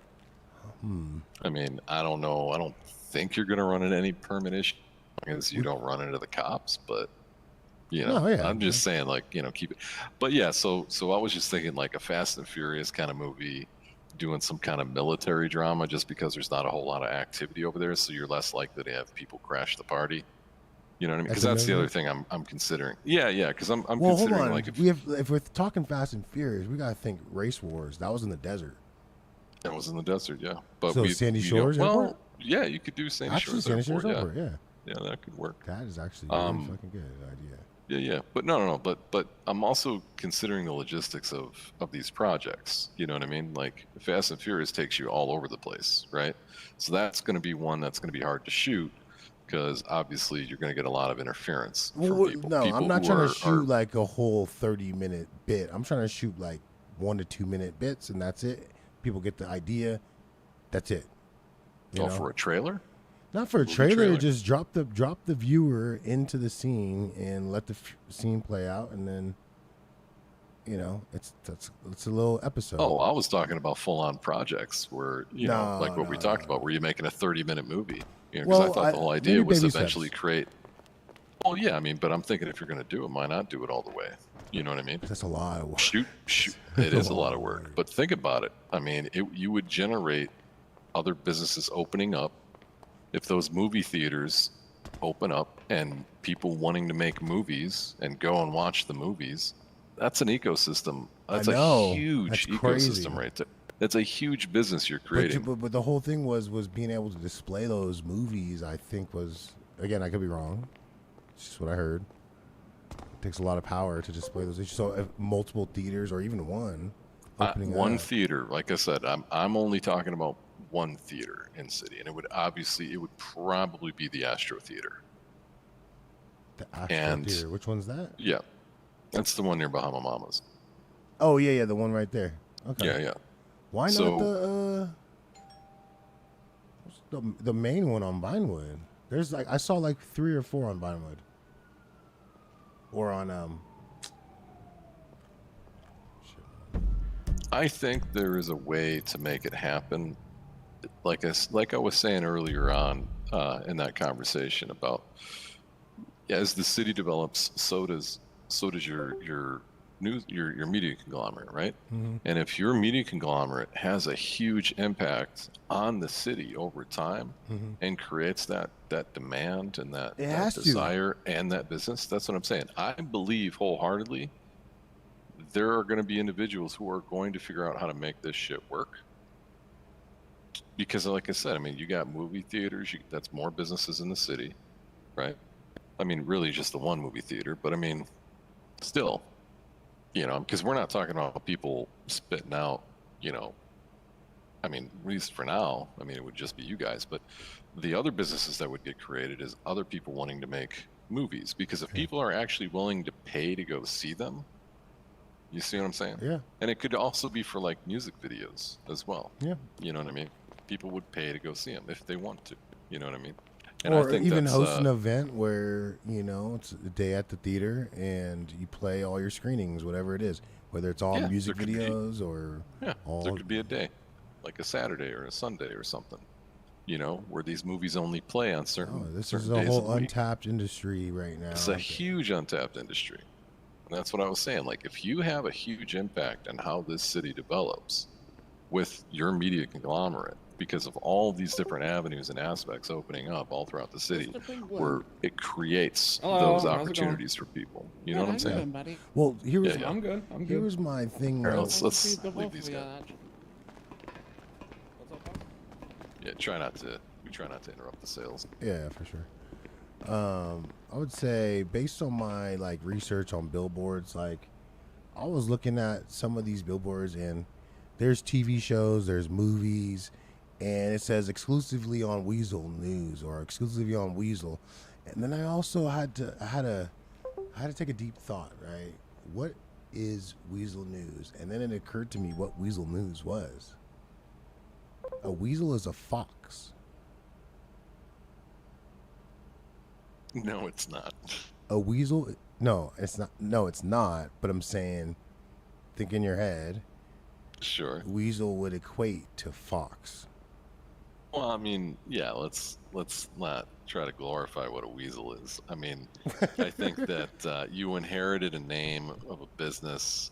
I mean, I don't know. I don't think you're gonna run into any permit issue as you don't run into the cops, but you know, No, yeah, I'm just saying, like, you know, keep it. But yeah, so I was just thinking like a Fast and Furious kind of movie, doing some kind of military drama, just because there's not a whole lot of activity over there, so you're less likely to have people crash the party. You know what I mean? Because that's the other thing I'm considering. Yeah, because I'm Well, hold considering on. like If we're talking Fast and Furious, we gotta think Race Wars. That was in the desert. that was in the desert, yeah. But So Sandy don't- Shores well, Airport? yeah, you could do Sandy Actually, Shores Sandy Airport. Shores Yeah. Airport, yeah. Yeah, that could work. That is actually a really fucking good idea. Yeah. But no. But I'm also considering the logistics of these projects. You know what I mean? Like Fast and Furious takes you all over the place, right? So that's going to be one that's going to be hard to shoot because obviously you're going to get a lot of interference from people. No, people I'm not who trying are, to shoot like a whole 30-minute bit. I'm trying to shoot like 1 to 2 minute bits, and that's it. People get the idea. That's it. You know? for a trailer. Not for a Movie trailer, trailer? just drop the viewer into the scene and let the scene play out, and then, it's a little episode. Oh, I was talking about full-on projects where like what we talked about, where you're making a 30-minute movie. Because I thought the whole idea was to eventually create. Well, yeah, I mean, but I'm thinking if you're going to do it, why not do it all the way? You know what I mean? That's a lot of work. Shoot. It is a lot of work, but think about it. I mean, you would generate other businesses opening up. If those movie theaters open up and people wanting to make movies and go and watch the movies, that's an ecosystem. That's a huge ecosystem right there. That's a huge business you're creating. But the whole thing was being able to display those movies. I think was, again, I could be wrong. It's just what I heard. It takes a lot of power to display those issues. So if multiple theaters or even one opening one up. theater, like I said, I'm only talking about one theater in city, and it would probably be the Astro Theater. The Astro Theater. Which one's that? Yeah, that's the one near Bahama Mamas. Oh yeah, the one right there. Okay. Yeah. Why not the main one on Vinewood? There's I saw like 3 or 4 on Vinewood. Or on I think there is a way to make it happen. Like I was saying earlier on in that conversation about as the city develops, so does your media conglomerate, right? Mm-hmm. And if your media conglomerate has a huge impact on the city over time and creates that demand and that desire and that business, that's what I'm saying. I believe wholeheartedly there are going to be individuals who are going to figure out how to make this shit work. Because like I said, I mean, you got movie theaters, that's more businesses in the city, right? I mean, really just the one movie theater, but I mean, still, because we're not talking about people spitting out, I mean, at least for now, I mean, it would just be you guys, but the other businesses that would get created is other people wanting to make movies, because if people are actually willing to pay to go see them, you see what I'm saying? Yeah. And it could also be for like music videos as well. Yeah. You know what I mean? People would pay to go see them if they want to. You know what I mean? And or I think even that's, host an event where, it's a day at the theater and you play all your screenings, whatever it is, whether it's all music videos or all. There could be a day, like a Saturday or a Sunday or something, where these movies only play on certain this certain is a days whole of the week. untapped industry right now. It's a huge untapped industry. And that's what I was saying. Like, if you have a huge impact on how this city develops with your media conglomerate, because of all these different avenues and aspects opening up all throughout the city, where it creates those opportunities for people. You know what I'm saying? Buddy. Well, I'm good. Here was my thing. Here, let's leave these guys. Yeah, try not to interrupt the sales. Yeah, for sure. I would say based on my research on billboards, I was looking at some of these billboards and there's TV shows, there's movies, and it says exclusively on Weazel News or exclusively on Weazel. And then I also had to take a deep thought, right? What is Weazel News? And then it occurred to me what Weazel News was. A weasel is a fox. No, it's not. A weasel? No, it's not. No, it's not. But I'm saying, think in your head. Sure. Weasel would equate to fox. Well, I mean, yeah. Let's not try to glorify what a weasel is. I mean, I think that you inherited a name of a business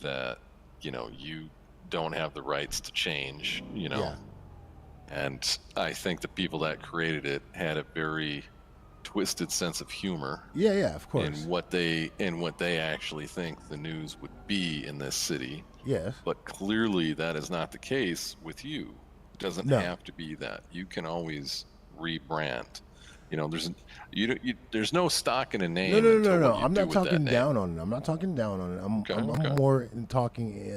that you don't have the rights to change. Yeah. And I think the people that created it had a very twisted sense of humor. Yeah, of course. In what they actually think the news would be in this city. Yes. But clearly that is not the case with you. It doesn't have to be that. You can always rebrand. You know, there's no stock in a name. No, no, no, until no. what you I'm do not with that talking name. down on it. I'm not talking down on it. I'm Okay. more in talking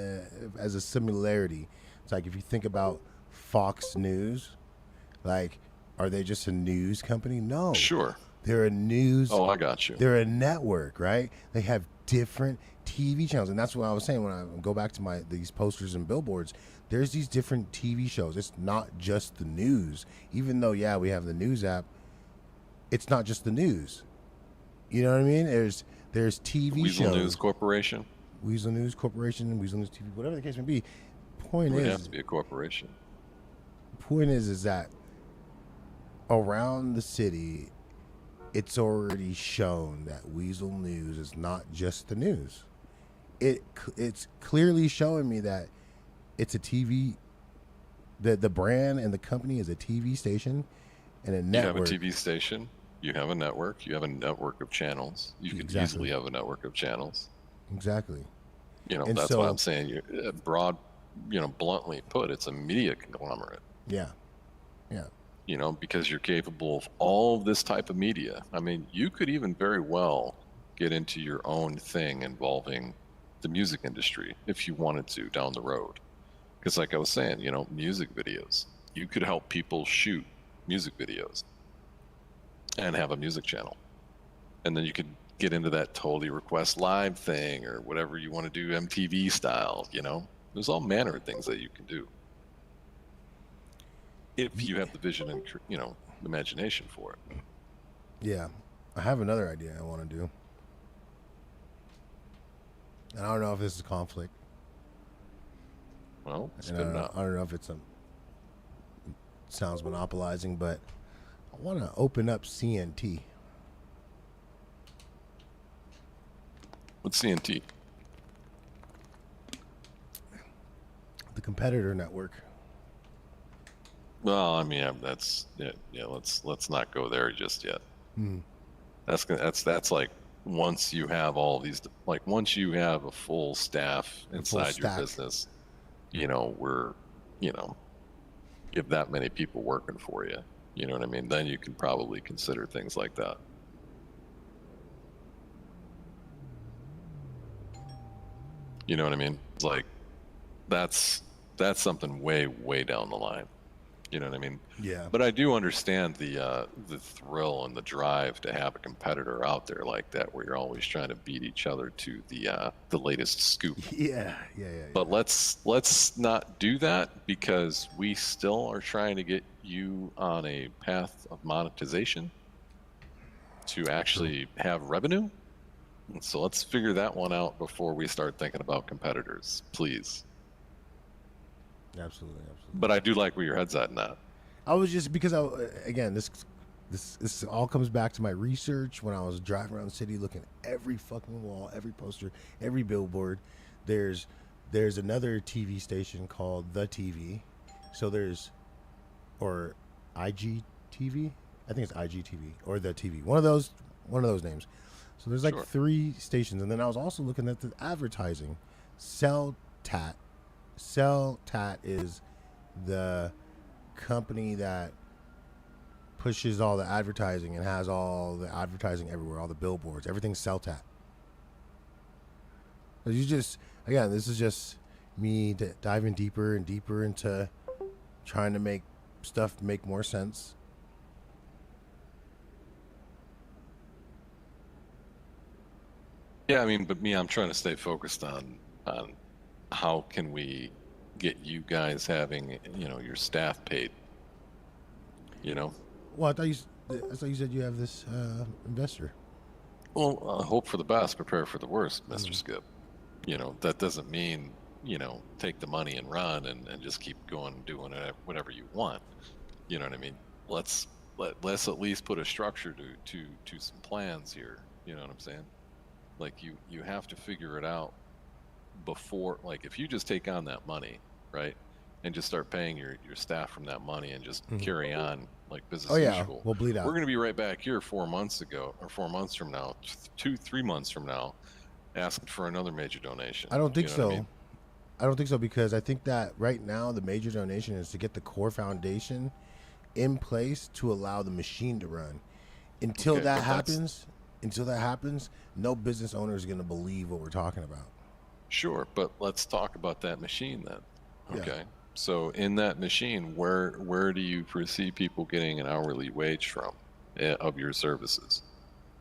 as a similarity. It's like if you think about Fox News, like, are they just a news company? No. Sure. They're a news. Oh, I got you. They're a network, right? They have different TV channels, and that's what I was saying when I go back to these posters and billboards. There's these different TV shows. It's not just the news. Even though, yeah, we have the news app, it's not just the news. You know what I mean? There's TV Weazel shows. News Corporation. Weazel News Corporation, Weazel News TV, whatever the case may be. Point It would is, have to be a corporation. point is that around the city, it's already shown that Weazel News is not just the news. It's clearly showing me that it's a TV. The brand and the company is a TV station and a network. You have a TV station. You have a network. You have a network of channels. You could Exactly. easily have a network of channels. Exactly. You know, And that's so- what I'm saying. Broad, bluntly put, it's a media conglomerate. Yeah. Yeah. You know, because you're capable of all of this type of media. I mean, you could even very well get into your own thing involving the music industry if you wanted to down the road. Because like I was saying, music videos. You could help people shoot music videos and have a music channel. And then you could get into that totally request live thing or whatever you want to do, MTV style, There's all manner of things that you can do. If you have the vision and, imagination for it. Yeah. I have another idea I want to do. And I don't know if this is conflict. Well, it's And good I enough. don't know if it sounds monopolizing, but I want to open up CNT. What's CNT? The competitor network. Well, I mean, that's yeah. Let's not go there just yet. Hmm. That's like once you have all these, like once you have a full staff inside your stack. business, we're, you have that many people working for you. You know what I mean? Then you can probably consider things like that. You know what I mean? It's like that's something way down the line. You know what I mean? Yeah. But I do understand the thrill and the drive to have a competitor out there like that, where you're always trying to beat each other to the latest scoop. Yeah. But let's not do that, because we still are trying to get you on a path of monetization to actually have revenue. And so let's figure that one out before we start thinking about competitors, please. Absolutely. But I do like where your head's at in that. I was just because again, this all comes back to my research when I was driving around the city, looking at every fucking wall, every poster, every billboard. There's another TV station called The TV. So or IGTV. I think it's IGTV or The TV. One of those names. So there's like Sure. 3 stations, and then I was also looking at the advertising. CellTat. CellTat is the company that pushes all the advertising and has all the advertising everywhere, all the billboards, everything's CellTat. This is just me diving deeper and deeper into trying to make stuff make more sense. Yeah, I mean, but I'm trying to stay focused on how can we get you guys having, your staff paid. Well, I thought you said you have this investor. Well, hope for the best, prepare for the worst, Mr. Skip. That doesn't mean, take the money and run and just keep going doing whatever you want. You know what I mean? Let's at least put a structure to some plans here. You know what I'm saying? Like you have to figure it out before, like if you just take on that money, right, and just start paying your staff from that money and just carry on like business as usual. We'll bleed out. We're going to be right back here 4 months from now, 3 months from now, asking for another major donation. I don't think You know so. what I mean? I don't think so, because I think that right now the major donation is to get the core foundation in place to allow the machine to run. until Okay, that but that's- happens, no business owner is going to believe what we're talking about. Sure, but let's talk about that machine then. Yeah. Okay. So in that machine, where do you foresee people getting an hourly wage from of your services?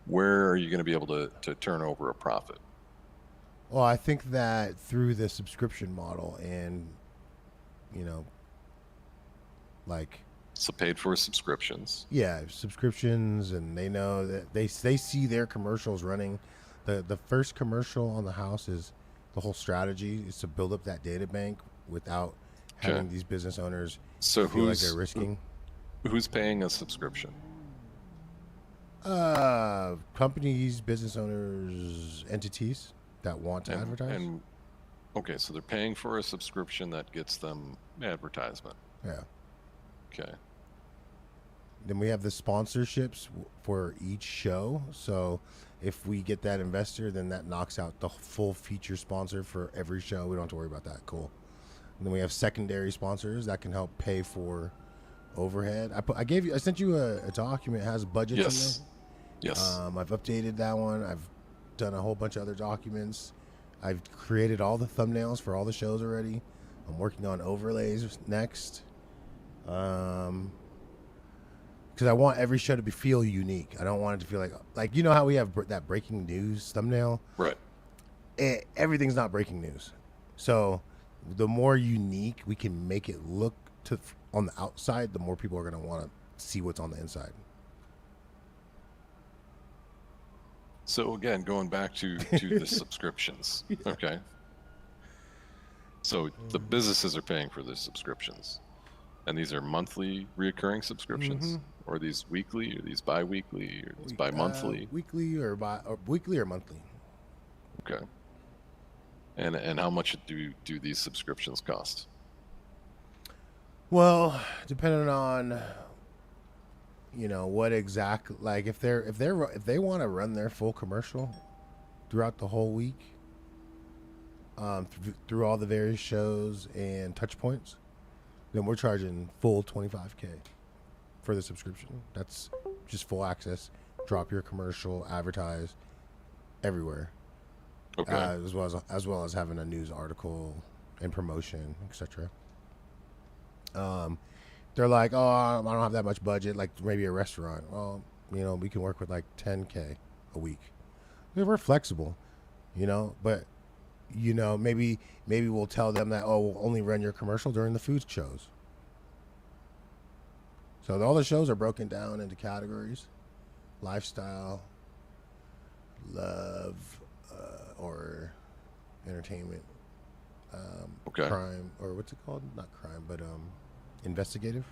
Where are you going to be able to turn over a profit? Well, I think that through the subscription model and, like, So paid for subscriptions. yeah, subscriptions, and they know that they see their commercials running. The first commercial on the house is the whole strategy is to build up that data bank without having Okay. these business owners So feel like who's they're risking. who's paying a subscription? Companies, business owners, entities that want to advertise. And okay, so they're paying for a subscription that gets them advertisement. Yeah. Okay. Then we have the sponsorships for each show. So if we get that investor, then that knocks out the full feature sponsor for every show. We don't have to worry about that. Cool. And then we have secondary sponsors that can help pay for overhead. I sent you a document that has budgets Yes. in there. Yes. I've updated that one. I've done a whole bunch of other documents. I've created all the thumbnails for all the shows already. I'm working on overlays next. Because I want every show to feel unique. I don't want it to feel like you know how we have that breaking news thumbnail. Right. Everything's not breaking news. So the more unique we can make it look on the outside, the more people are going to want to see what's on the inside. So again, going back to the subscriptions. Okay. So the businesses are paying for the subscriptions. And these are monthly reoccurring subscriptions? Or are these weekly, or these bi-weekly, or these bi-monthly? Weekly or monthly. Okay. And how much do these subscriptions cost? Well, depending on what exactly, like if they want to run their full commercial throughout the whole week, through all the various shows and touch points, then we're charging full $25K for the subscription. That's just full access. Drop your commercial, advertise everywhere. Okay. As well as having a news article and promotion, etc. They're like, oh, I don't have that much budget, like maybe a restaurant. Well, we can work with like $10K a week. We're flexible, but maybe we'll tell them that, oh, we'll only run your commercial during the food shows. So all the shows are broken down into categories: lifestyle, love, or entertainment, Okay. crime, or what's it called? Not crime, but investigative.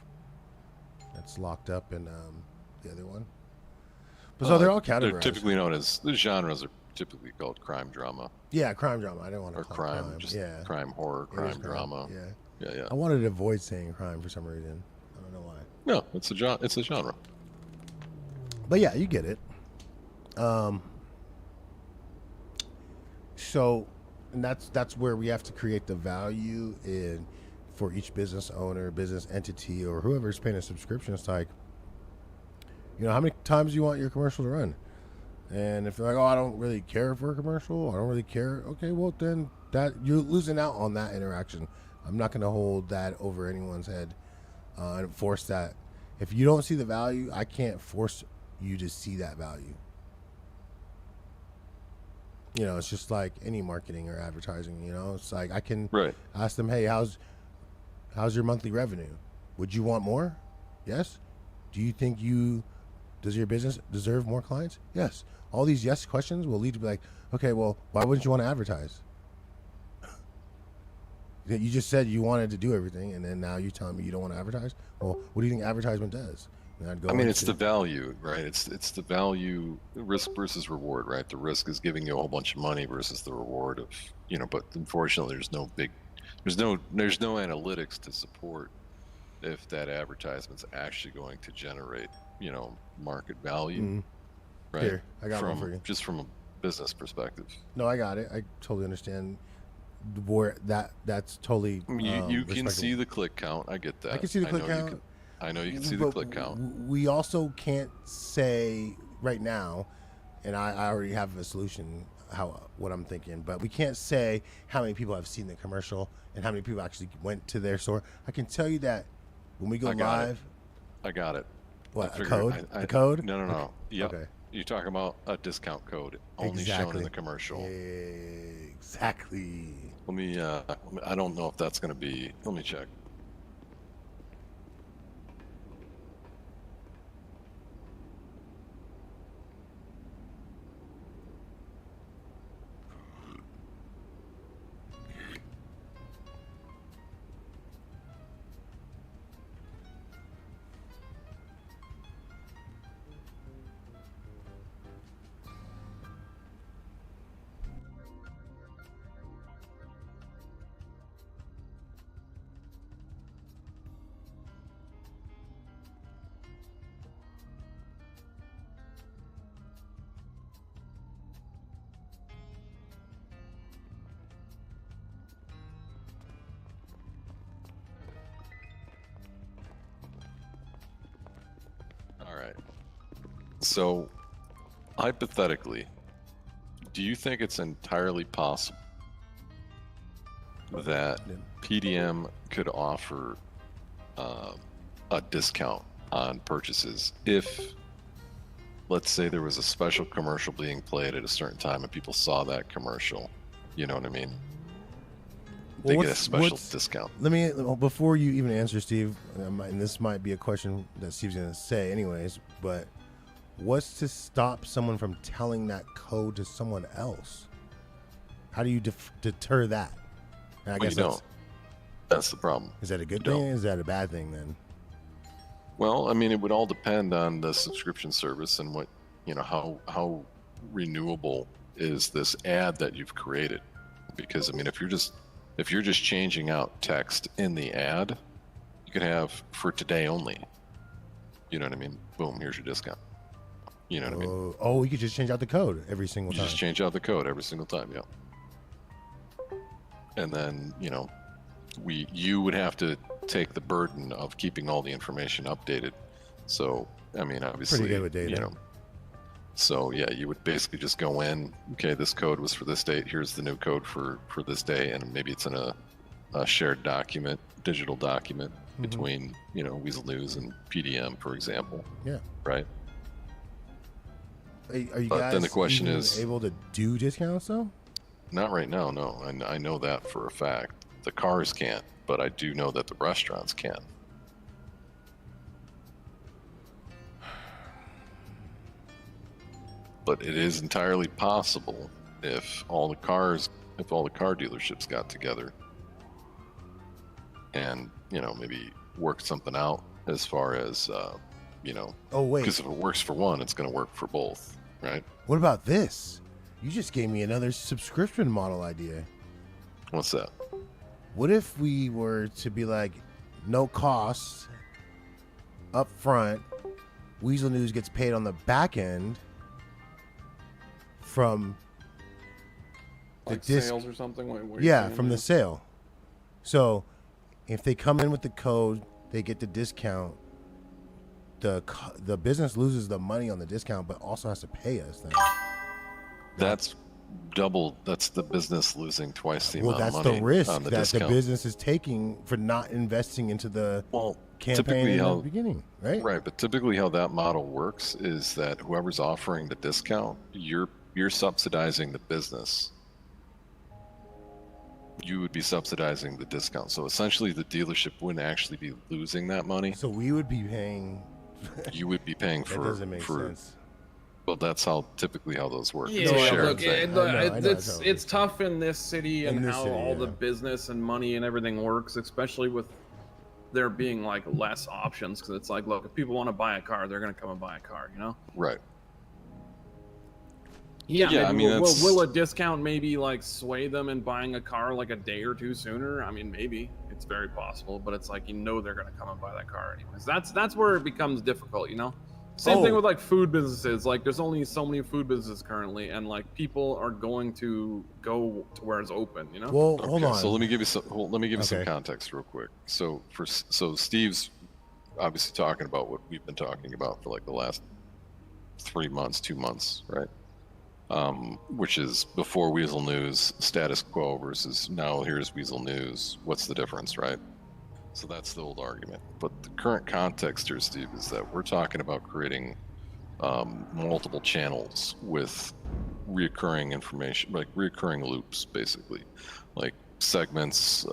That's locked up in the other one. But so they're all categorized. They're typically known as, the genres are typically called crime drama. Yeah, crime drama. I didn't want to Or call crime, it crime. just Yeah. crime horror, It is crime drama. Yeah. Yeah. I wanted to avoid saying crime for some reason. I don't know why. No, it's a genre. But yeah, you get it. So, and that's where we have to create the value for each business owner, business entity, or whoever's paying a subscription. It's like, how many times do you want your commercial to run? And if they're like, oh, I don't really care for a commercial, I don't really care. Okay, well then that you're losing out on that interaction. I'm not going to hold that over anyone's head and force that. If you don't see the value, I can't force you to see that value. It's just like any marketing or advertising. It's like I can ask them, hey, how's your monthly revenue? Would you want more? Yes. Do you think does your business deserve more clients? Yes. All these yes questions will lead to be like, okay, well, why wouldn't you want to advertise? You just said you wanted to do everything, and then now you're telling me you don't want to advertise? Well, what do you think advertisement does? It's the value, right? It's the value, risk versus reward, right? The risk is giving you a whole bunch of money versus the reward of, but unfortunately there's no analytics to support if that advertisement's actually going to generate, market value, right? Here, I got one for you. Just from a business perspective. No, I got it. I totally understand where that's totally You can see the click count. I get that. I can see the click know count. I know you can see the But click count. We also can't say right now, and I already have a solution what I'm thinking, but we can't say how many people have seen the commercial and how many people actually went to their store. I can tell you that when we go live. I got it. What, I a code? A code? No. Okay. Yep. Okay. You're talking about a discount code only shown in the commercial. Exactly. Let me, I don't know if that's going to be, let me check. All right. So, hypothetically, do you think it's entirely possible that PDM could offer a discount on purchases if, let's say, there was a special commercial being played at a certain time and people saw that commercial? You know what I mean? They get a special discount. Let me, before you even answer, Steve, and this might be a question that Steve's going to say anyways, but what's to stop someone from telling that code to someone else? How do you deter that? And I guess you don't. That's the problem. Is that a good thing? Is that a bad thing then? Well, I mean, it would all depend on the subscription service and what, how renewable is this ad that you've created. Because, I mean, if you're just changing out text in the ad, you could have for today only. You know what I mean? Boom, here's your discount. You know what I mean? Oh, you could just change out the code every single time. You just change out the code every single time, yeah. And then, you would have to take the burden of keeping all the information updated. So, I mean, obviously, pretty good with data. So yeah, you would basically just go in, okay, this code was for this date, here's the new code for this day, and maybe it's in a shared document, digital document between, Weazel News and PDM, for example. Yeah. Right? Are you But guys then the question is, able to do discounts though? Not right now, no. I know that for a fact. The cars can't, but I do know that the restaurants can. But it is entirely possible if all the car dealerships got together and, maybe work something out as far as, Oh, wait. because if it works for one, it's going to work for both, right? What about this? You just gave me another subscription model idea. What's that? What if we were to be like, no cost up front, Weazel News gets paid on the back end from like the sales or something? From the sale. So if they come in with the code, they get the discount. The business loses the money on the discount, but also has to pay us then. That's double. That's the business losing twice the amount of money. Well, that's the risk on the that discount. the business is taking for not investing into the campaign in the beginning, right? Right, but typically how that model works is that whoever's offering the discount, you're subsidizing the business. You would be subsidizing the discount. So essentially the dealership wouldn't actually be losing that money. So we would be paying. You would be paying That for. doesn't make sense. Well, that's typically how those work. Yeah, It's a shared look, thing. it's tough in this city and how all the yeah. business and money and everything works, especially with there being like less options. Because it's like, look, if people want to buy a car, they're gonna come and buy a car, Right. Yeah, I mean, will a discount maybe like sway them in buying a car like a day or two sooner? I mean, maybe it's very possible, but it's like they're gonna come and buy that car anyways. That's where it becomes difficult, Same thing with like food businesses. Like there's only so many food businesses currently, and like people are going to go to where it's open, Well, hold on. So let me give you some context real quick. So Steve's obviously talking about what we've been talking about for like the last 3 months, 2 months, right? Which is before Weazel News, status quo versus now here's Weazel News. What's the difference, right? So that's the old argument. But the current context here, Steve, is that we're talking about creating multiple channels with reoccurring information, like reoccurring loops, basically, like segments,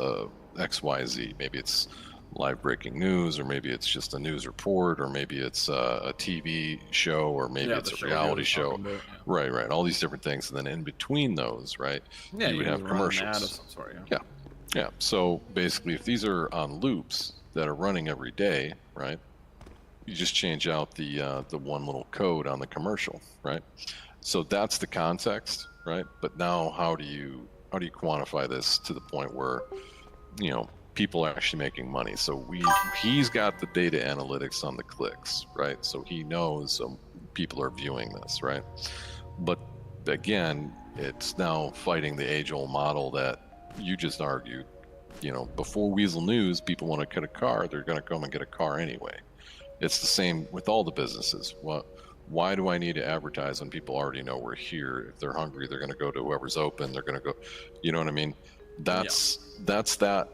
XYZ. Maybe it's live breaking news, or maybe it's just a news report, or maybe it's a TV show, or maybe it's a reality show. About, Right. All these different things, and then in between those, right, you would have commercials. Of some sort, Yeah. So basically, if these are on loops that are running every day, right, you just change out the one little code on the commercial, right? So that's the context, right? But now, how do you quantify this to the point where, you know, people are actually making money? So he's got the data analytics on the clicks, right? So he knows people are viewing this, right? But again, it's now fighting the age-old model that you just argued. You know, before Weazel News, people want to get a car, they're going to come and get a car anyway. It's the same with all the businesses. Why do I need to advertise when people already know we're here? If they're hungry, they're going to go to whoever's open. They're going to go, you know what I mean? That's that.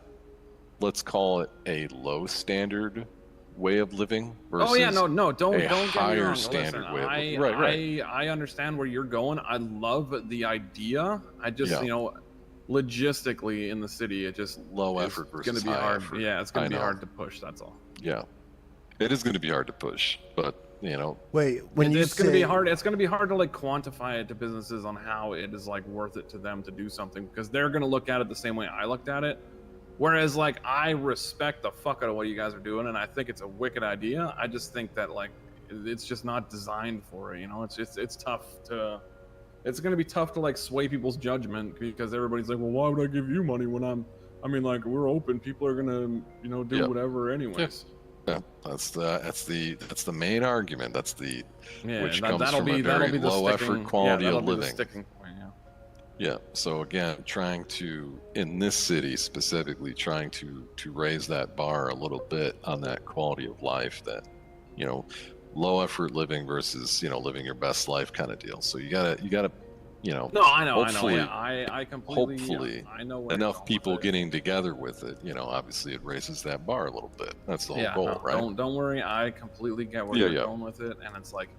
Let's call it a low standard way of living versus don't get me higher wrong. standard Listen, way of living. Right. I understand where you're going. I love the idea. I just, you know, logistically in the city, it just low effort versus going to be high hard. effort. Yeah, it's going to be hard to push. That's all. Yeah, it is going to be hard to push, but you know, wait, when you it's going to be hard. It's going to be hard to like quantify it to businesses on how it is like worth it to them to do something, because they're going to look at it the same way I looked at it. Whereas like I respect the fuck out of what you guys are doing, and I think it's a wicked idea. I just think that like it's just not designed for it. You know, it's tough to. It's going to be tough to like sway people's judgment, because everybody's like, well, why would I give you money when I mean, like, we're open. People are going to, you know, do whatever anyways. Yeah, that's the main argument. That's the which comes that'll from be a very the low effort quality of living. The sticking point, Yeah. So again, trying to, in this city specifically, trying to raise that bar a little bit on that quality of life, that, you know, low effort living versus, you know, living your best life kind of deal. So you gotta, you know. No, I know. Hopefully, I completely. Hopefully, I know enough people getting together with it. You know, obviously, it raises that bar a little bit. That's the whole goal, right? Don't worry. I completely get where you're going with it, and it's like,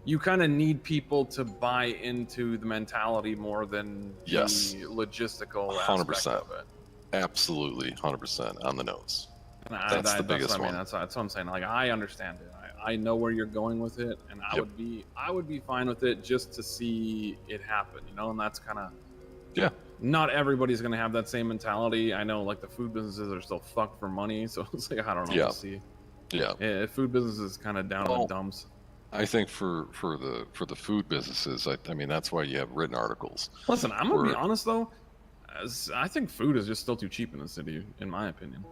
you kind of need people to buy into the mentality more than the logistical 100%. aspect of it. Absolutely, 100% on the nose. And that's the biggest one. That's what I'm saying. Like, I understand it. I know where you're going with it, and I would be fine with it just to see it happen, you know. And that's kind of not everybody's gonna have that same mentality. I know, like, the food businesses are still fucked for money, so it's like, I don't know. We'll see. Yeah, food business is kind of down in the dumps. I think for the food businesses, I mean, that's why you have written articles. Listen, I'm gonna be honest though. I think food is just still too cheap in the city, in my opinion.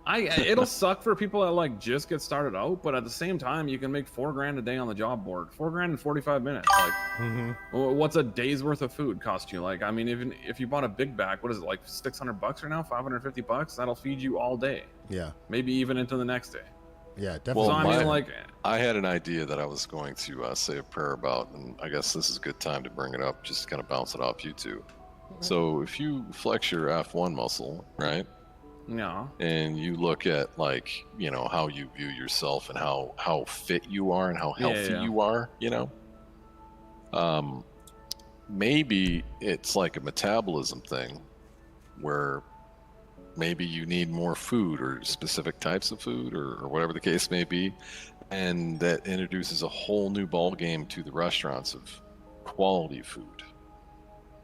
It'll suck for people that like just get started out, but at the same time, you can make $4,000 a day on the job board. $4,000 in 45 minutes. Like, what's a day's worth of food cost you? Like, I mean, even if you bought a big bag, what is it, like $600 right now? $550? That'll feed you all day. Yeah. Maybe even into the next day. Yeah, definitely. Well, so, I mean, like, I had an idea that I was going to say a prayer about, and I guess this is a good time to bring it up, just to kind of bounce it off you two. So if you flex your F1 muscle, right? Yeah. And you look at, like, you know, how you view yourself and how fit you are and how healthy you are, you know, maybe it's like a metabolism thing where maybe you need more food or specific types of food or whatever the case may be, and that introduces a whole new ball game to the restaurants of quality food.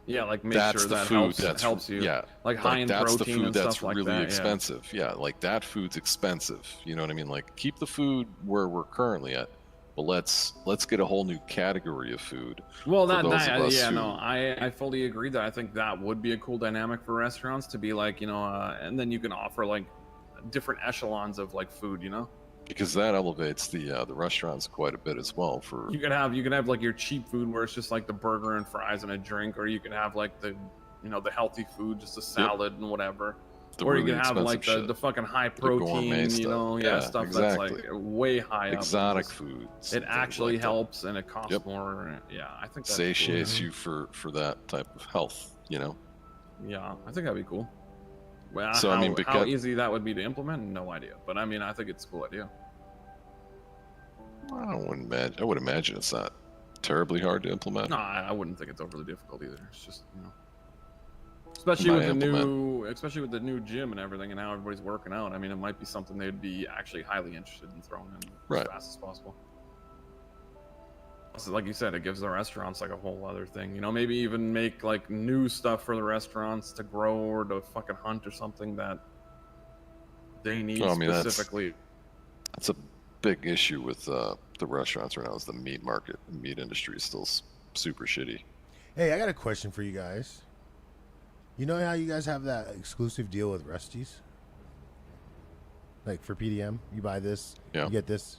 Yeah, like make that's sure the that food helps you. Yeah, like high in that's protein the food and that's stuff like really that, expensive. Yeah, like that food's expensive. You know what I mean? Like, keep the food where we're currently at, but let's get a whole new category of food. Well, I fully agree that I think that would be a cool dynamic for restaurants to be like, you know, and then you can offer like different echelons of like food, you know. Because that elevates the restaurants quite a bit as well. For you can have like your cheap food where it's just like the burger and fries and a drink, or you can have like the, you know, the healthy food, just a salad and whatever. or you really can have like expensive the shit. fucking high The gourmet protein, stuff. you know, Yeah, stuff exactly. that's like way high up. Exotic Just- foods. It and things actually like that. helps, and it costs Yep. more. Yeah, I think that's Satiates cool. you for that type of health, you know. Yeah, I think that'd be cool. Well, So, how, I mean, how because- easy that would be to implement, no idea. But I mean, I think it's a cool idea. I would imagine it's not terribly hard to implement. No, I wouldn't think it's overly difficult either. It's just, you know, especially Might with the implement. especially with the new gym and everything, and how everybody's working out. I mean, it might be something they'd be actually highly interested in throwing in Right. as fast as possible. So, like you said, it gives the restaurants like a whole other thing. You know, maybe even make like new stuff for the restaurants to grow or to fucking hunt or something that they need Well, I mean, specifically. That's a big issue with the restaurants right now. Is the meat market, the meat industry is still super shitty. Hey, I got a question for you guys. You know how you guys have that exclusive deal with Rusty's? Like for PDM, you buy this, Yeah. you get this.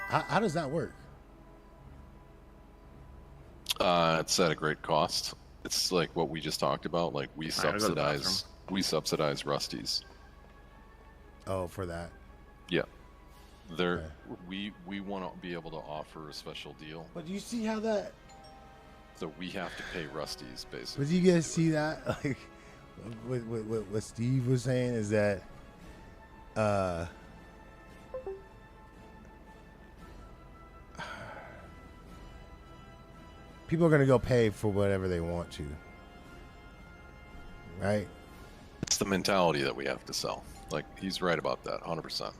How does that work? It's at a great cost. It's like what we just talked about. Like we I gotta go to the subsidize Rusty's. Oh, for that. Yeah. They're Okay. we want to be able to offer a special deal. But do you see how that? So we have to pay Rusty's basically. But you guys see that? Like, what Steve was saying is that, people are gonna go pay for whatever they want to, right? It's the mentality that we have to sell. Like he's right about that, 100%.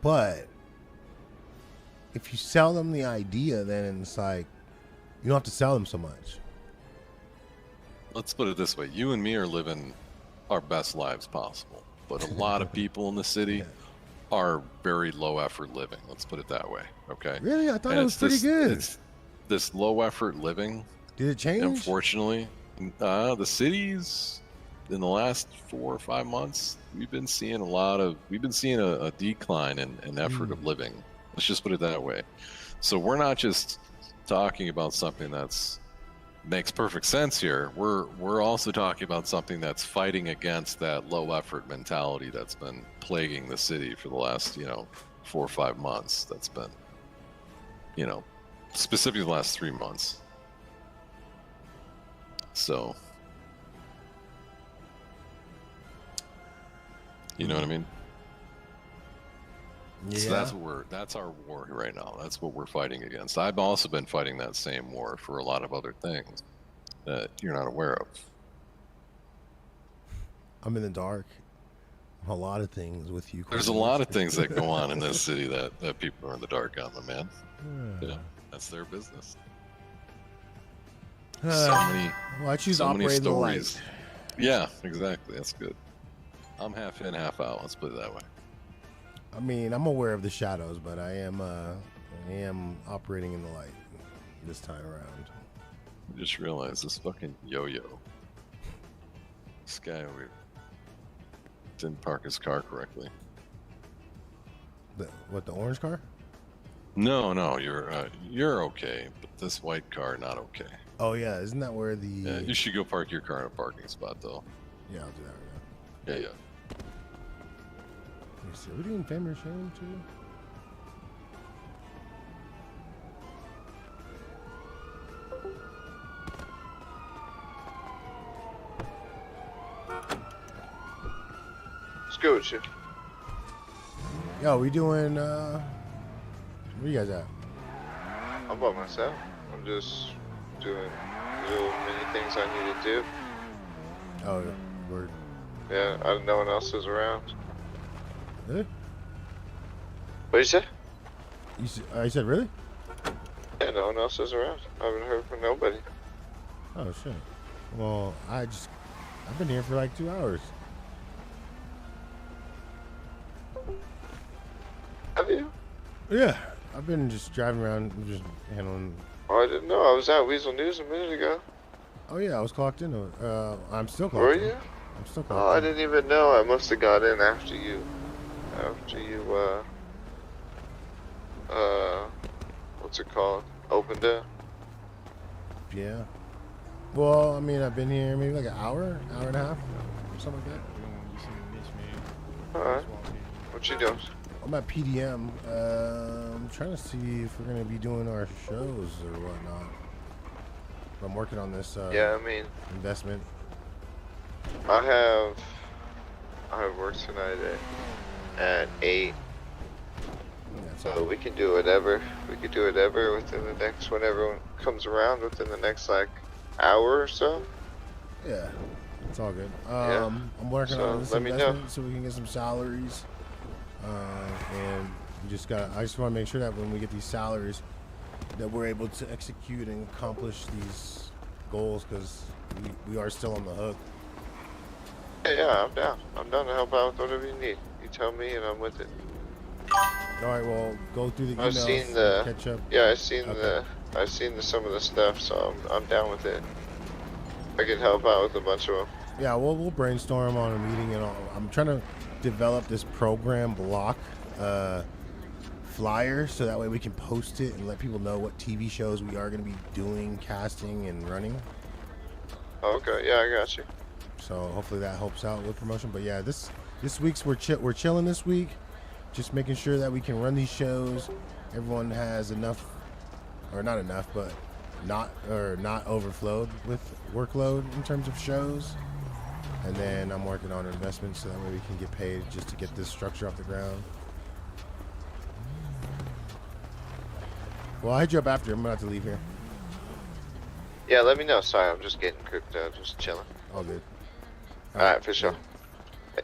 But if you sell them the idea, then it's like you don't have to sell them so much. Let's put it this way: you and me are living our best lives possible, but a lot of people in the city are very low effort living. Let's put it that way. Okay. Really, I thought And it was it's pretty good. it's this low effort living. Did it change? Unfortunately, the cities in the last 4 or 5 months, we've been seeing a decline in effort of living. Let's just put it that way. So we're not just talking about something that's makes perfect sense here. We're also talking about something that's fighting against that low effort mentality that's been plaguing the city for the last 4 or 5 months. That's been specifically the last 3 months. So you know what I mean? Yeah. So that's our war right now. That's what we're fighting against. I've also been fighting that same war for a lot of other things that you're not aware of. I'm in the dark. A lot of things with you. There's a lot of things that go on in this city that people are in the dark on, my man. Yeah, that's their business. So many. Well, I choose so many operating the light. stories. Yeah, exactly. That's good. I'm half in, half out. Let's put it that way. I mean, I'm aware of the shadows, but I am operating in the light this time around. I just realized this fucking yo-yo. This guy over here didn't park his car correctly. The orange car? No, you're okay, but this white car not okay. Oh yeah, isn't that where the? Yeah, you should go park your car in a parking spot though. Yeah, I'll do that right now. Yeah. Let me see. Are we doing family or shame too? Let's go with you. Yo, we doing? Where you guys at? I'm by myself. I'm just doing little mini things I need to do. Oh, word. Yeah, no one else is around. Really? What you say? You said really? Yeah, no one else is around. I haven't heard from nobody. Oh shit. Well, I've been here for like 2 hours. Have you? Yeah, I've been just driving around, just handling. Oh, I didn't know. I was at Weazel News a minute ago. Oh yeah, I was clocked in. I'm still clocked Were in. you? I'm still Oh, I clocked in. didn't even know. I must have got in after you. What's it called? Opened it. Yeah. Well, I mean, I've been here maybe like an hour and a half, something like that. Alright. What you doing? I'm at PDM. I'm trying to see if we're gonna be doing our shows or whatnot. I'm working on this. Yeah, I mean, investment. I have work tonight at 8. So we can do whatever. We could do whatever within the next, when everyone comes around, within the next like hour or so. Yeah, it's all good. Yeah. I'm working So on this let me know. investment so we can get some salaries. And we just I just want to make sure that when we get these salaries, that we're able to execute and accomplish these goals, because we are still on the hook. Yeah, I'm down. I'm down to help out with whatever you need. You tell me, and I'm with it. All right, well, go through the emails. I've seen the. Catch up. Yeah, I've seen some of the stuff, so I'm down with it. I can help out with a bunch of them. Yeah, we'll brainstorm on a meeting, and I'm trying to develop this program block flyer, so that way we can post it and let people know what TV shows we are going to be doing, casting, and running. Okay, yeah, I got you. So hopefully that helps out with promotion. But yeah, this week's we're chilling this week, just making sure that we can run these shows. Everyone has enough, or not enough, but not overflowed with workload in terms of shows. And then I'm working on investments so that way we can get paid just to get this structure off the ground. Well, I'll hit you up after. I'm gonna have to leave here. Yeah, let me know. Sorry, I'm just getting cooked out, just chilling. All good. Alright, for sure. Hey.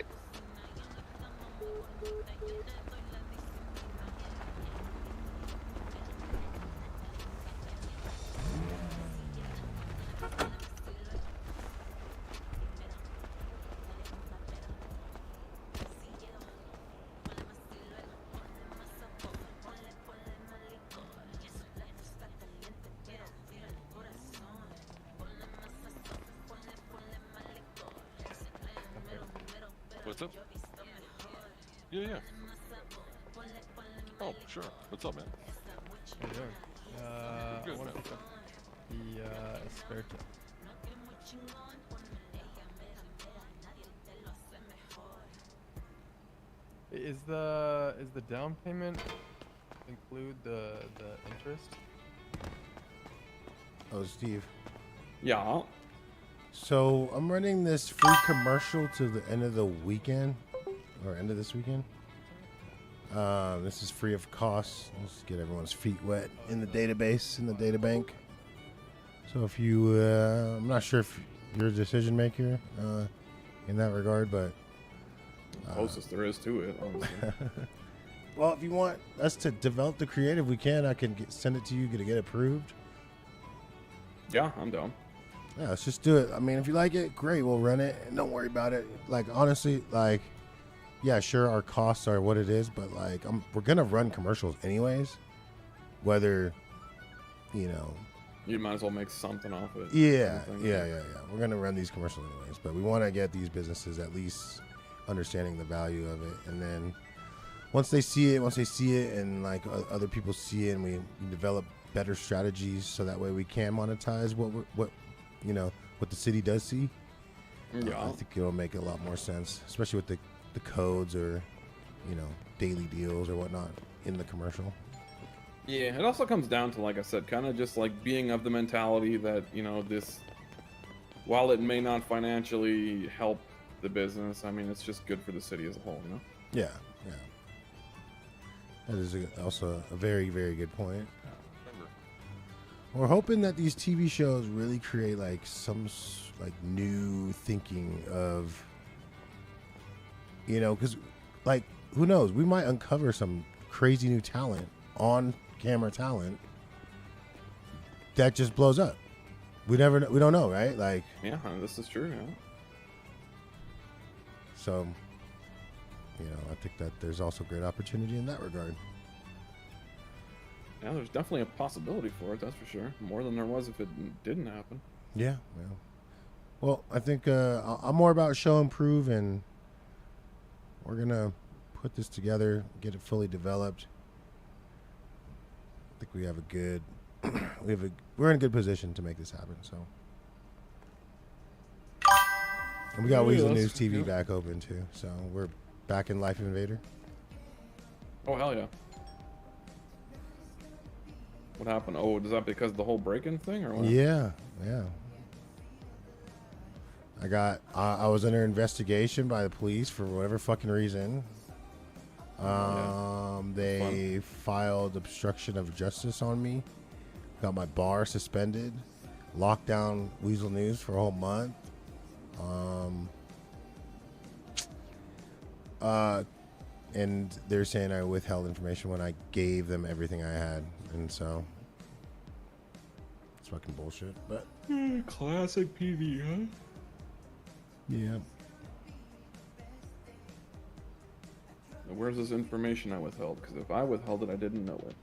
What's up? Yeah, yeah. Oh, sure. What's up, man? How you doing? Good, I want to man. pick up the spare kit. Is the down payment include the interest? Oh, Steve. Yeah. So I'm running this free commercial to the end of the weekend, or end of this weekend. This is free of cost. Let's get everyone's feet wet in the database, in the data bank. So if you, I'm not sure if you're a decision maker in that regard, but Closest there is to it, honestly. well, if you want us to develop the creative, we can. I can send it to you to get approved. Yeah, I'm down. Yeah, let's just do it. I mean, if you like it, great. We'll run it, and don't worry about it. Like, honestly, like, yeah, sure, our costs are what it is, but like, we're gonna run commercials anyways. Whether, you know, you might as well make something off it. Yeah. We're gonna run these commercials anyways, but we want to get these businesses at least understanding the value of it, and then once they see it, and like other people see it, and we develop better strategies, so that way we can monetize what the city does see. Yeah, I think it'll make a lot more sense, especially with the codes or daily deals or whatnot in the commercial. Yeah, it also comes down to, like I said, kind of just like being of the mentality that, this, while it may not financially help the business, I mean, it's just good for the city as a whole, Yeah. That is also a very, very good point. We're hoping that these TV shows really create like some new thinking of, because like, who knows, we might uncover some crazy new talent, on camera talent, that just blows up. We don't know, right? Like, yeah, this is true. Yeah. So, I think that there's also great opportunity in that regard. Yeah, there's definitely a possibility for it, that's for sure. More than there was if it didn't happen. Yeah. Well, I think I'm more about show and prove, and we're gonna put this together, get it fully developed. I think we have we're in a good position to make this happen. So, And we got Yeah, Weazel that's News TV cute. back open too, so we're back in Life Invader. Oh hell yeah. What happened? Oh, is that because of the whole break-in thing, or what? Yeah. I was under investigation by the police for whatever fucking reason. They filed obstruction of justice on me. Got my bar suspended. Locked down Weazel News for a whole month. And they're saying I withheld information when I gave them everything I had, and so it's fucking bullshit. But classic PD, huh? yeah. Now, where's this information I withheld? Because if I withheld it, I didn't know it.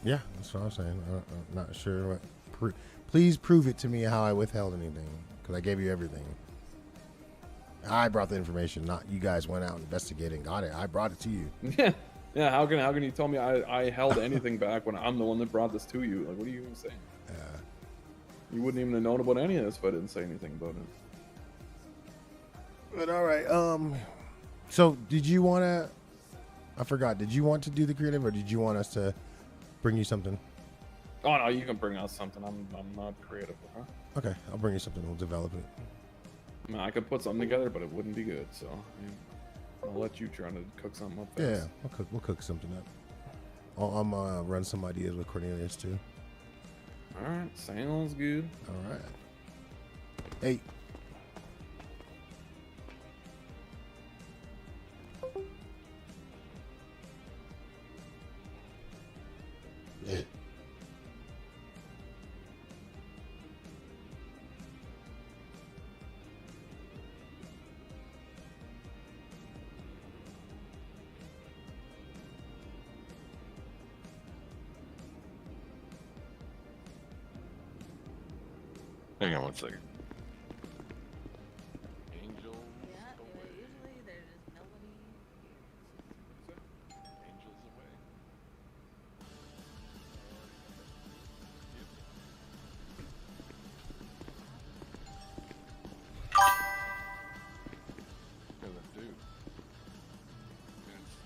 Yeah, that's what I'm saying. I'm not sure what. Please prove it to me how I withheld anything, because I gave you everything. I brought the information, not you guys went out and investigated and got it. I brought it to you. Yeah. How can you tell me I held anything back when I'm the one that brought this to you? Like, what are you even saying? You wouldn't even have known about any of this if I didn't say anything about it. But all right. So did you want to? I forgot. Did you want to do the creative, or did you want us to bring you something? Oh no, you can bring out something. I'm not creative, huh? Okay, I'll bring you something. We'll develop it. I mean, I could put something together, but it wouldn't be good. So I'll let you try to cook something up. Yeah, Fast. we'll cook something up. I'm gonna run some ideas with Cornelius too. All right, sounds good. All right. Hey. Hang on one second.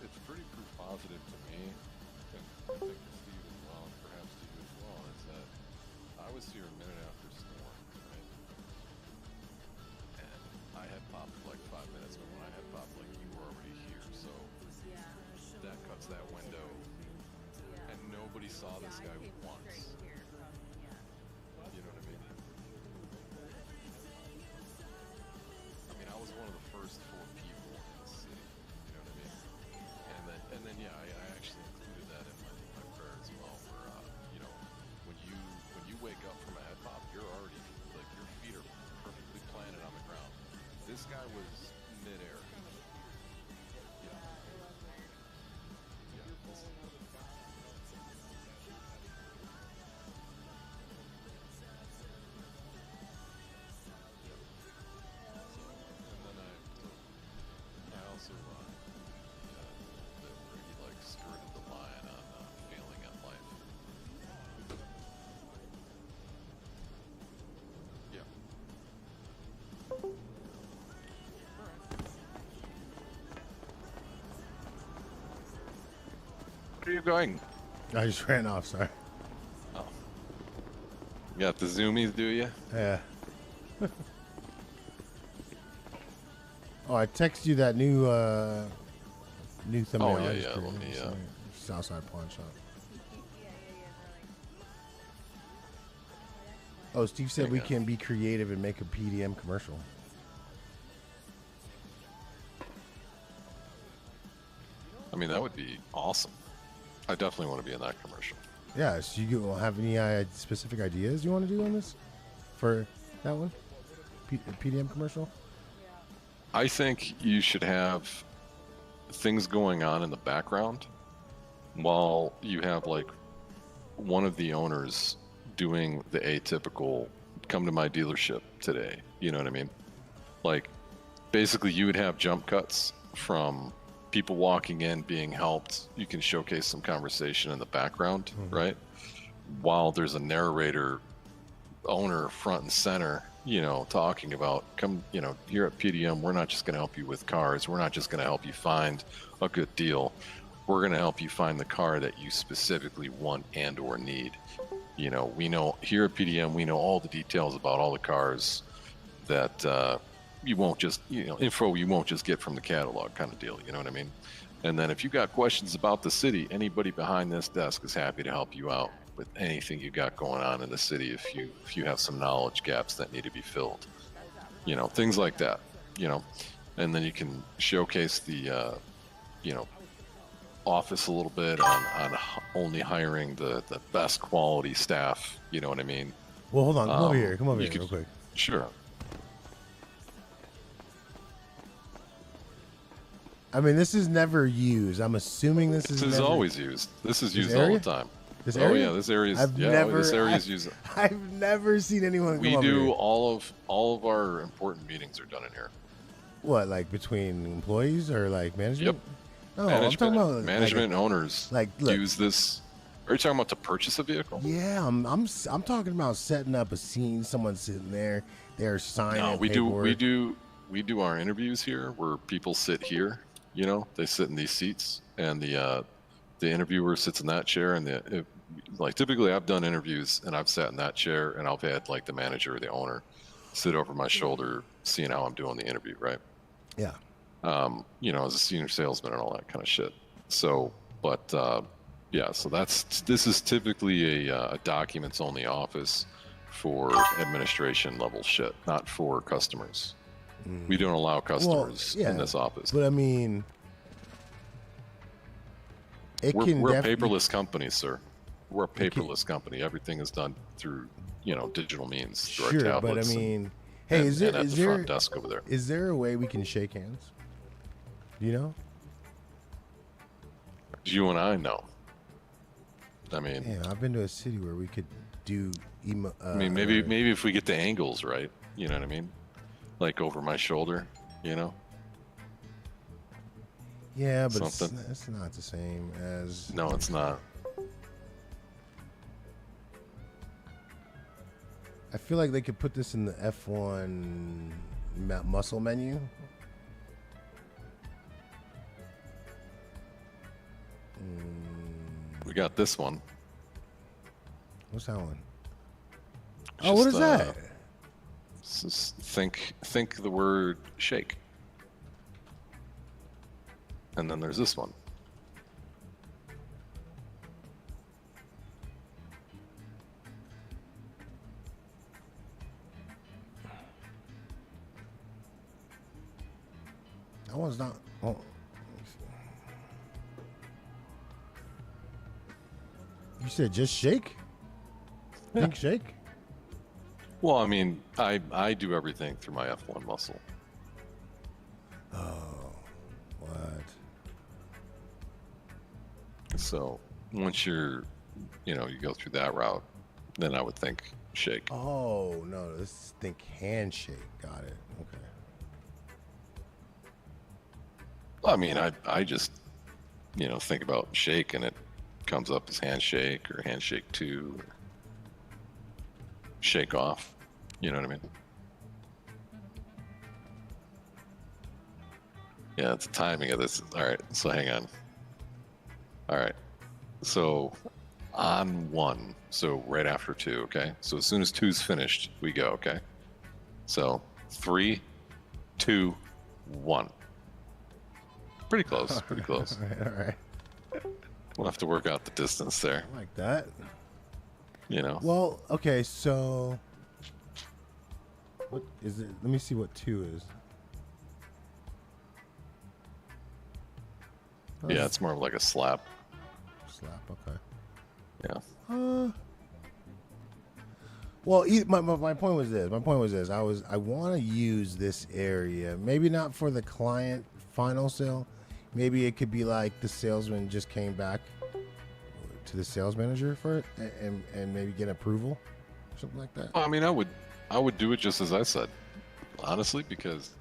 It's pretty proof positive to me, and I think to Steve as well, and perhaps to you as well, is that I was here a minute after Storm, right? And I had popped for like 5 minutes, but when I had popped, like, you were already here, so that cuts that window, and nobody saw this guy once. You know what I mean? I mean, I was one of the first 4 people in the city, you know what I mean? And then yeah, I actually included that in my prayer as well, where, you know, when you wake up from a head pop, you're already, like, your feet are perfectly planted on the ground. This guy was midair. Yeah. Yeah. And then I also, where he, like, skirted the line on failing at life. Yeah. Where are you going? I just ran off. Sorry. Oh. You got the zoomies, do you? Yeah. Oh, I texted you that new thumbnail. Oh, yeah, I just yeah, created. let me, It's Southside Pawn Shop. Oh, Steve said Hang we on. can be creative and make a PDM commercial. I mean, that would be awesome. I definitely want to be in that commercial. Yeah, so you have any specific ideas you want to do on this for that one? PDM commercial? I think you should have things going on in the background while you have, like, one of the owners doing the atypical come to my dealership today. You know what I mean? Like, basically you would have jump cuts from people walking in, being helped. You can showcase some conversation in the background, right? While there's a narrator, owner front and center, talking about, come, here at PDM, we're not just going to help you with cars. We're not just going to help you find a good deal. We're going to help you find the car that you specifically want and or need. We know here at PDM, we know all the details about all the cars that you won't just, info you won't just get from the catalog kind of deal. You know what I mean? And then if you got questions about the city, anybody behind this desk is happy to help you out with anything you got going on in the city. If you have some knowledge gaps that need to be filled, things like that, and then you can showcase the, office a little bit on only hiring the best quality staff. You know what I mean? Well, hold on. Come over here. Come over here could, real quick. Sure. I mean, this is never used. I'm assuming this is never... always used. This is used area? all the time. This oh area? yeah, this area is. This area is used. I've never seen anyone. We come over do here. all of our important meetings are done in here. What, like between employees or like management? Yep. No, management, I'm talking about management and owners. Like, look, use this. Are you talking about to purchase a vehicle? Yeah, I'm talking about setting up a scene. Someone sitting there, they're signing. No, we paperwork. do our interviews here where people sit here. They sit in these seats, and the interviewer sits in that chair, and typically I've done interviews and I've sat in that chair, and I've had like the manager or the owner sit over my shoulder, seeing how I'm doing the interview, right? Yeah. As a senior salesman and all that kind of shit. So, but yeah, so this is typically a documents only office for administration level shit, not for customers. We don't allow customers in this office. But I mean, we're a paperless company, sir. We're a paperless company. Everything is done through, digital means, through our tablets. But I mean, hey, is there front desk over there? Is there a way we can shake hands? You know? You and I know. I mean, yeah, I've been to a city where we could do. Maybe if we get the angles right, you know what I mean? Like over my shoulder, Yeah, but it's not the same as. No, it's not. I feel like they could put this in the F1 muscle menu. We got this one. What's that one? Oh, what is that? Just think the word shake. And then there's this one. That one's not. Oh. You said just shake? Think shake? Well, I mean, I do everything through my F1 muscle. Oh, what? So once you go through that route, then I would think shake. Oh, no, let's think handshake. Got it. Okay. I mean, I just, think about shake and it comes up as handshake or handshake 2. Shake off. You know what I mean? Yeah, it's the timing of this. All right, so hang on. All right, so on 1, so right after 2, okay? So as soon as 2's finished, we go, okay? So 3, 2, 1. Pretty close, pretty close. All right. We'll have to work out the distance there. I like that. Well, okay, so what is it? Let me see what 2 is. Yeah, it's more of like a slap. Slap, okay. Yeah. Well, my point was this. I want to use this area. Maybe not for the client final sale. Maybe it could be like the salesman just came back to the sales manager for it and maybe get approval, something like that. I mean, I would do it just as I said, honestly, because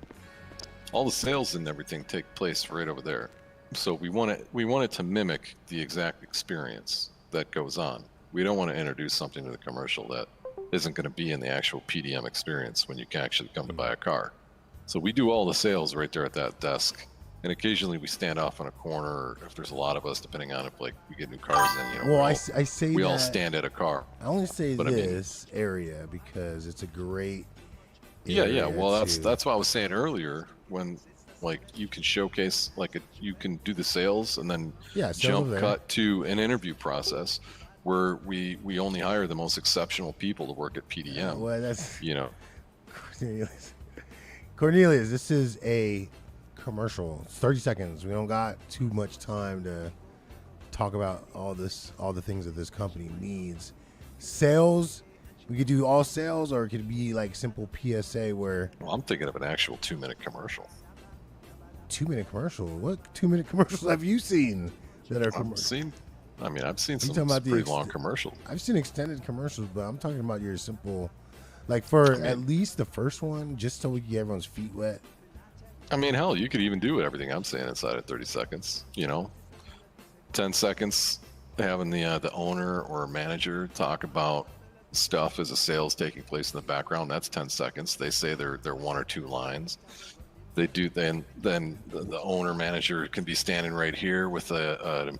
all the sales and everything take place right over there. So we want it to mimic the exact experience that goes on. We don't want to introduce something to the commercial that isn't going to be in the actual PDM experience when you can actually come to buy a car. So we do all the sales right there at that desk. And occasionally we stand off on a corner, or if there's a lot of us, depending on if like we get new cars in, you know. Well, I say we that, all stand at a car. I only say but this area because it's a great. Yeah. Well, that's what I was saying earlier. When like you can showcase, like you can do the sales and then jump cut to an interview process where we only hire the most exceptional people to work at PDM. Well, that's you know. Cornelius, this is a commercial. It's 30 seconds. We don't got too much time to talk about all the things that this company needs. Sales, we could do all sales, or it could be like simple PSA where. Well, I'm thinking of an actual 2-minute commercial. 2-minute commercial? What 2-minute commercials have you seen that are commercial? I've seen some pretty long commercials. I've seen extended commercials, but I'm talking about your simple, like for at least the first one, just so we can get everyone's feet wet. I mean, hell, you could even do everything I'm saying inside of 30 seconds. You know, 10 seconds having the owner or manager talk about stuff as a sales taking place in the background. That's 10 seconds. They say they're 1 or 2 lines. They do then the owner manager can be standing right here with an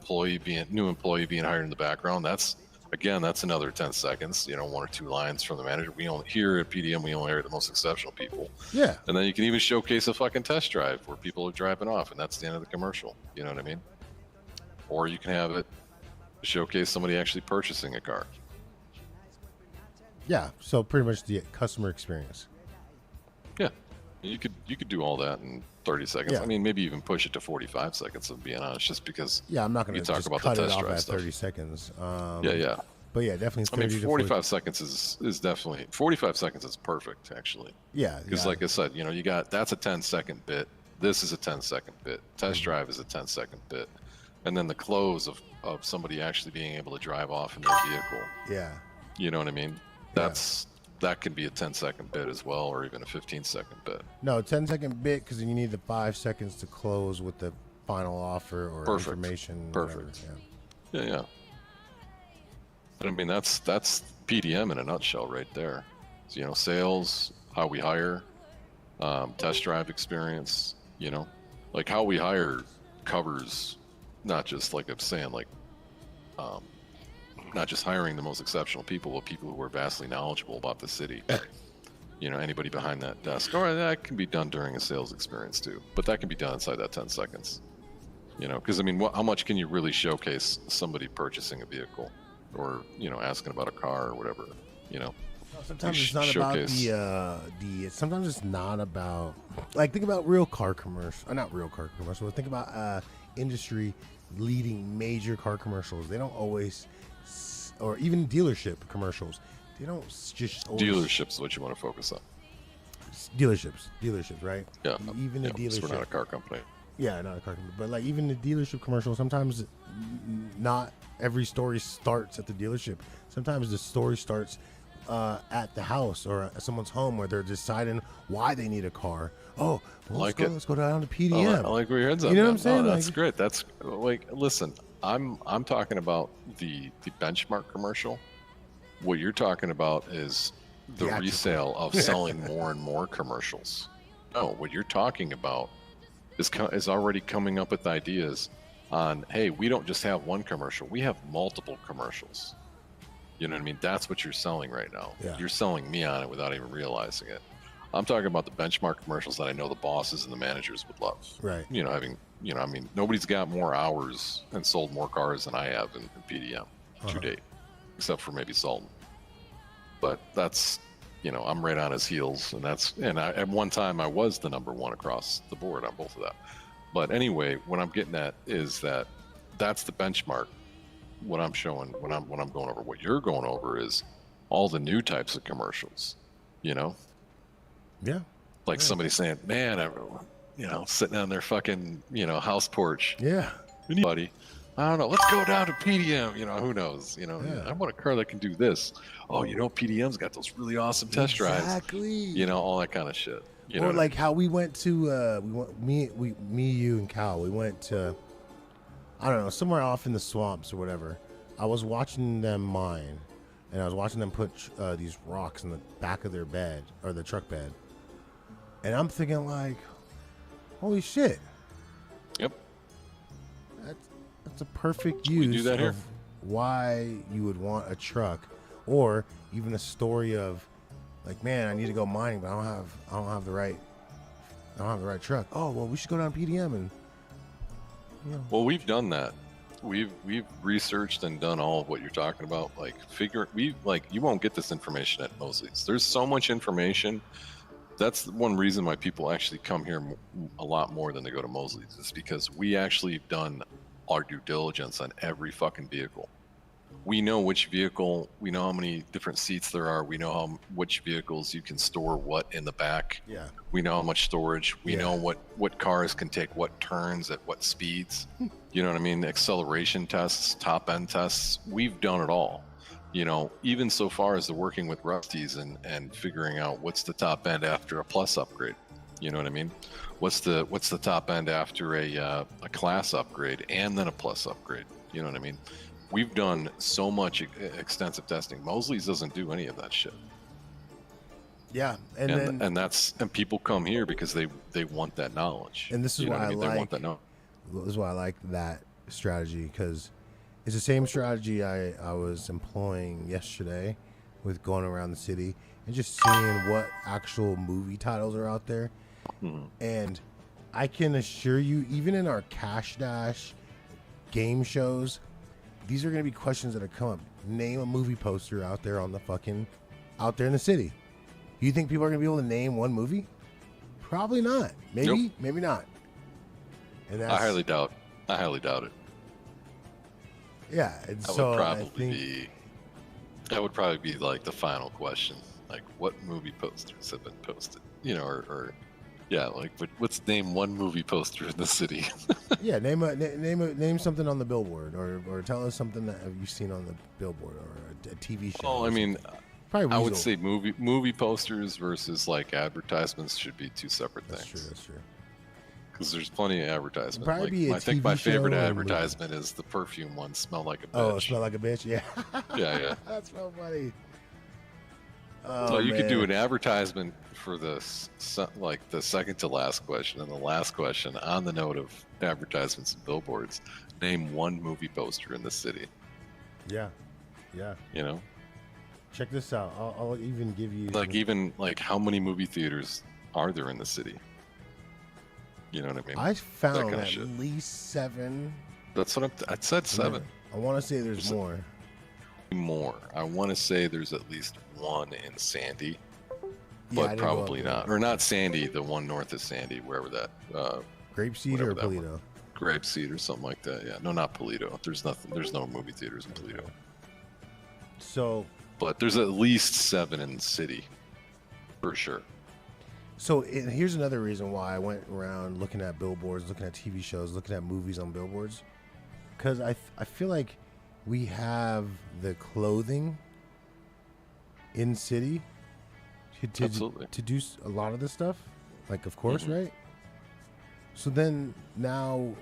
new employee being hired in the background. That's another 10 seconds, you know, 1 or 2 lines from the manager. We only here at PDM, we only hire the most exceptional people. Yeah. And then you can even showcase a fucking test drive where people are driving off, and that's the end of the commercial. You know what I mean? Or you can have it showcase somebody actually purchasing a car. Yeah. So pretty much the customer experience. Yeah. You could do all that in 30 seconds. Yeah. I mean, maybe even push it to 45 seconds, of being honest, just because. Yeah, I'm not going to talk just about cut the it test off drive at stuff. 30 seconds. Yeah. But yeah, definitely 30 I mean, to 45 seconds is definitely 45 seconds is perfect, actually. Yeah. Because like I said, you know, that's a 10-second bit. This is a 10-second bit. Test drive is a 10-second bit, and then the close of somebody actually being able to drive off in their vehicle. Yeah. You know what I mean? That can be a 10-second bit as well, or even a 15-second bit. No, 10-second bit, because you need the 5 seconds to close with the final offer or information. Perfect. Whatever, Yeah. But I mean, that's PDM in a nutshell right there. So, you know, sales, how we hire, test drive experience, you know, like how we hire covers not just, like I'm saying, like not just hiring the most exceptional people, but people who are vastly knowledgeable about the city. You know, anybody behind that desk. Or that can be done during a sales experience too, but that can be done inside that 10 seconds. You know, because I mean, how much can you really showcase somebody purchasing a vehicle, or you know, asking about a car or whatever? You know, sometimes it's not about Sometimes it's not about, like, think about real car commercial. Not real car commercials. Think about industry leading major car commercials. They don't always, or even dealership commercials. They don't just always, dealerships is what you want to focus on. Dealerships, right? Yeah. Even the dealership. We're not a car company. Yeah, not a car company, but like even the dealership commercial. Sometimes not every story starts at the dealership. Sometimes the story starts at the house or at someone's home where they're deciding why they need a car. Oh, well, let's go down to PDM. I like where your head's at. You know man. what I'm saying? Oh, that's great. That's like, listen, I'm talking about the benchmark commercial. What you're talking about is the resale of selling more and more commercials. No, what you're talking about is already coming up with ideas on, hey, we don't just have one commercial, we have multiple commercials. You know what I mean? That's what you're selling right now. Yeah. You're selling me on it without even realizing it. I'm talking about the benchmark commercials that I know the bosses and the managers would love. Right. You know, I mean, nobody's got more hours and sold more cars than I have in PDM to date, except for maybe Sultan. But that's, you know, I'm right on his heels, and at one time I was the number one across the board on both of that. But anyway, what I'm getting at is that's the benchmark. What I'm showing when I'm going over, what you're going over is all the new types of commercials, you know? Yeah. Like somebody saying, man, everyone, you know, sitting on their fucking, you know, house porch. Yeah. Buddy, I don't know. Let's go down to PDM. You know, who knows? You know, Yeah. I want a car that can do this. Oh, you know, PDM's got those really awesome test drives. Exactly. You know, all that kind of shit. You or know, like how we went to me, you, and Cal. We went to, I don't know, somewhere off in the swamps or whatever. I was watching them mine and I was watching them put these rocks in the back of their bed or the truck bed, and I'm thinking like, holy shit. Yep. That's a perfect We use do that of here. why you would want a truck, or even a story of like, man, I need to go mining, but I don't have the right truck. Oh well, we should go down PDM and. You know. Well, we've done that. We've researched and done all of what you're talking about. Like you won't get this information at Mosley's. There's so much information. That's one reason why people actually come here a lot more than they go to Mosley's. Is because we actually have done our due diligence on every fucking vehicle. We know which vehicle, we know how many different seats there are, we know which vehicles you can store what in the back. Yeah. We know how much storage, we know what cars can take what turns at what speeds. You know what I mean? Acceleration tests, top end tests, we've done it all. You know, even so far as the working with Rusties and figuring out what's the top end after a plus upgrade. You know what I mean? What's the top end after a class upgrade and then a plus upgrade? You know what I mean? We've done so much extensive testing. Mosley's doesn't do any of that shit. Yeah, and people come here because they want that knowledge. And this is why they want that knowledge. This is why I like that strategy, because it's the same strategy I was employing yesterday with going around the city and just seeing what actual movie titles are out there. And I can assure you, even in our Cash Dash game shows, these are going to be questions that are come up. Name a movie poster out there in the city. You think people are going to be able to name one movie? Probably not. Maybe not. And I highly doubt it. Yeah, and that would probably be like the final question. Like, what movie posters have been posted? You know, or yeah, like, let's name one movie poster in the city. Yeah, name something on the billboard, or tell us something that you've seen on the billboard, or a TV show. Oh, I mean, probably I would say movie posters versus like advertisements should be two separate things. That's true. Because there's plenty of advertisements. Probably I think my TV favorite show or advertisement is the perfume one, "Smell Like a Bitch." Oh, Smell Like a Bitch, yeah. Yeah. That's so funny. So you could do an advertisement for the second to last question, and the last question on the note of advertisements and billboards. Name one movie poster in the city. Yeah. You know. Check this out. I'll even give you how many movie theaters are there in the city? You know what I mean? I found at least 7. That's what I said 7. I want to say there's more. I want to say there's at least one in Sandy, Yeah, but probably not. Or not Sandy, the one north of Sandy, wherever that. Grapeseed or Polito? Grapeseed or something like that. Yeah, no, not Polito. There's no movie theaters in Polito. So. But there's at least 7 in the city, for sure. So here's another reason why I went around looking at billboards, looking at TV shows, looking at movies on billboards, because I feel like we have the clothing in city to do a lot of this stuff, like, of course, right? So then now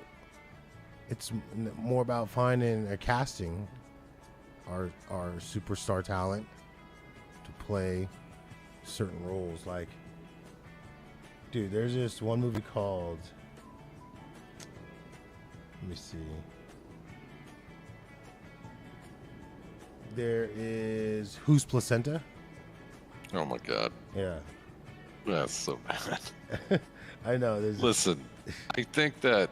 it's more about finding a casting our superstar talent to play certain roles. Like, dude, there's this one movie called, let me see. There is Whose Placenta? Oh my God. Yeah. That's so bad. I know. Listen, I think that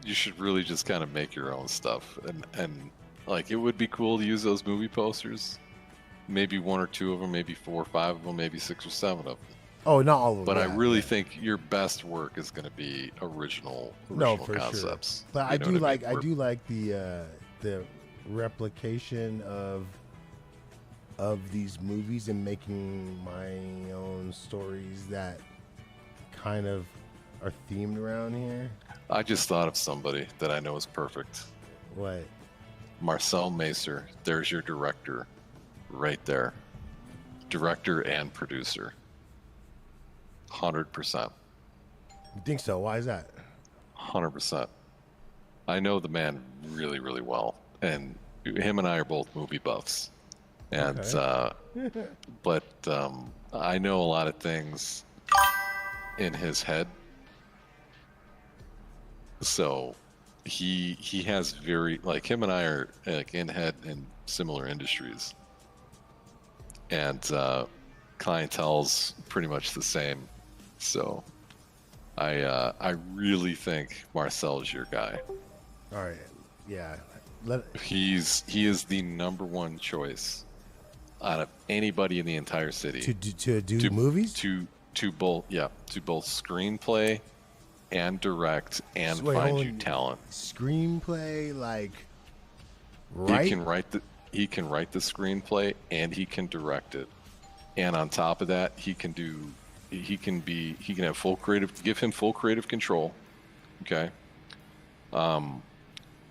you should really just kind of make your own stuff, and like, it would be cool to use those movie posters. Maybe 1 or 2 of them, maybe 4 or 5 of them, maybe 6 or 7 of them. Oh, not all of them. But I really think your best work is going to be original concepts. Sure. But I do like the replication of these movies and making my own stories that kind of are themed around here. I just thought of somebody that I know is perfect. What? Marcel Macer. There's your director right there. Director and producer. 100%. You think so? Why is that? 100%. I know the man really, really well, and him and I are both movie buffs. And but I know a lot of things in his head, so he has very, like, him and I are like in head in similar industries, and clientele's pretty much the same. So I really think Marcel's your guy. All right. Yeah. He is the #1 choice out of anybody in the entire city to do movies, to both screenplay and direct and So wait, find hold you on. talent. Screenplay, like, right? He can write the screenplay and he can direct it, and on top of that, he can have full creative. Give him full creative control, okay?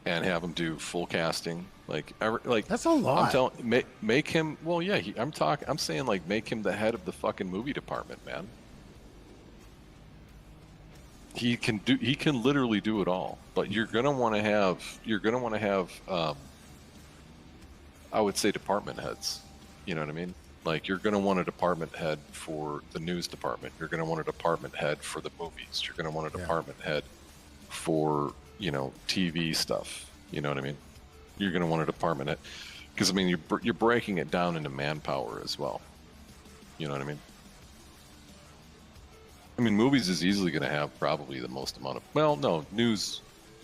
And have him do full casting, like that's a lot. I'm telling, make him. Well, yeah, I'm saying, like, make him the head of the fucking movie department, man. He can literally do it all. But you're gonna want to have I would say department heads. You know what I mean? Like, you're gonna want a department head for the news department. You're gonna want a department head for the movies. You're gonna want a department head for, TV stuff. You know what I mean? You're going to want a department head, because I mean, you're breaking it down into manpower as well. You know what I mean? I mean, movies is easily going to have probably the most amount of, well, no, news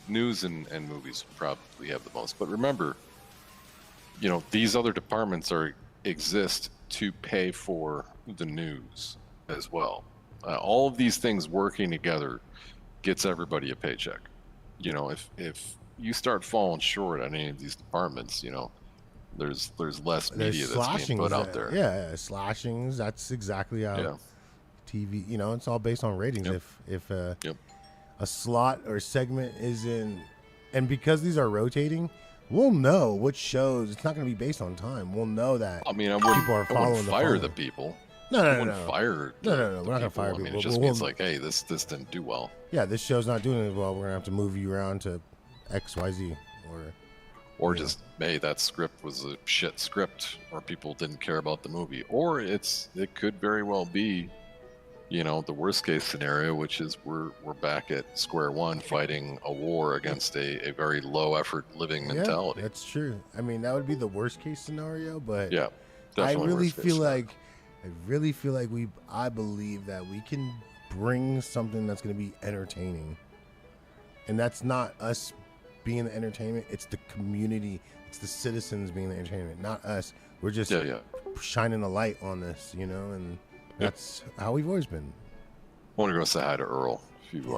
and movies probably have the most. But remember, these other departments exist to pay for the news as well. All of these things working together gets everybody a paycheck. If you start falling short on any of these departments, there's less media that's being put out there. Yeah, slashings. That's exactly how TV. It's all based on ratings. Yep. If a slot or segment is in, and because these are rotating, we'll know which shows. It's not going to be based on time. We'll know that. I mean, people are following wouldn't fire the people. No. Fire. No. We're not gonna fire people. I mean, it just means, like, hey, this didn't do well. Yeah, this show's not doing it well. We're gonna have to move you around to XYZ, or just, hey, that script was a shit script, or people didn't care about the movie, or it could very well be, the worst case scenario, which is we're back at square one, fighting a war against a very low effort living mentality. That's true. I mean, that would be the worst case scenario, but yeah, I definitely really feel like I believe that we can bring something that's going to be entertaining, and that's not us being the entertainment. It's the community. It's the citizens being the entertainment, not us. We're just shining a light on this, and that's how we've always been. I want to go say hi to Earl. If you,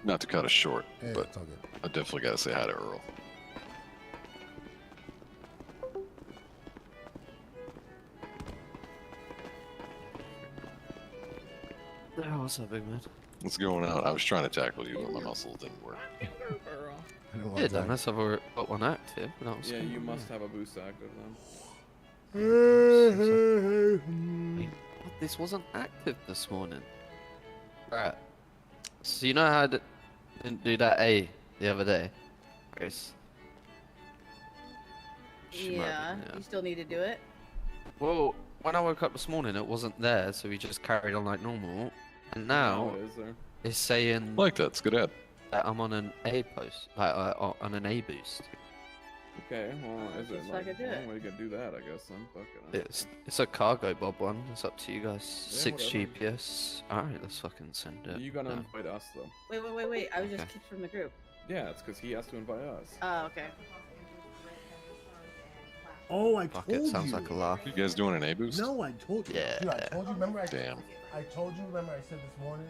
not to cut us short, but it's all good. I definitely got to say hi to Earl. Oh, what's up, big man? What's going on? I was trying to tackle you, but my muscles didn't work. Yeah, Dennis, I've already got one active. Yeah, you must have a boost active then. Wait, this wasn't active this morning. Right. So you know how I didn't do that A the other day, Grace? Yeah, you still need to do it. Well, when I woke up this morning, it wasn't there, so we just carried on like normal. And now it is there. it's saying Like that. It's a good ad. that I'm on an A post, like on an A boost. Okay, well, is it Just like, like I did. well, we could do that, I guess, then. Fuck it. It's a cargo bob one. It's up to you guys. 6 whatever. GPS. Alright, let's fucking send it. You gotta No. invite us, though. Wait. I was just Okay. kicked from the group. Yeah, it's because he has to invite us. Oh, okay. Oh, I Fuck told it, sounds you. like a laugh. You guys doing an A boost? No, I told you. Yeah. Dude, I told you. Remember, Damn. I told you. Remember, I said this morning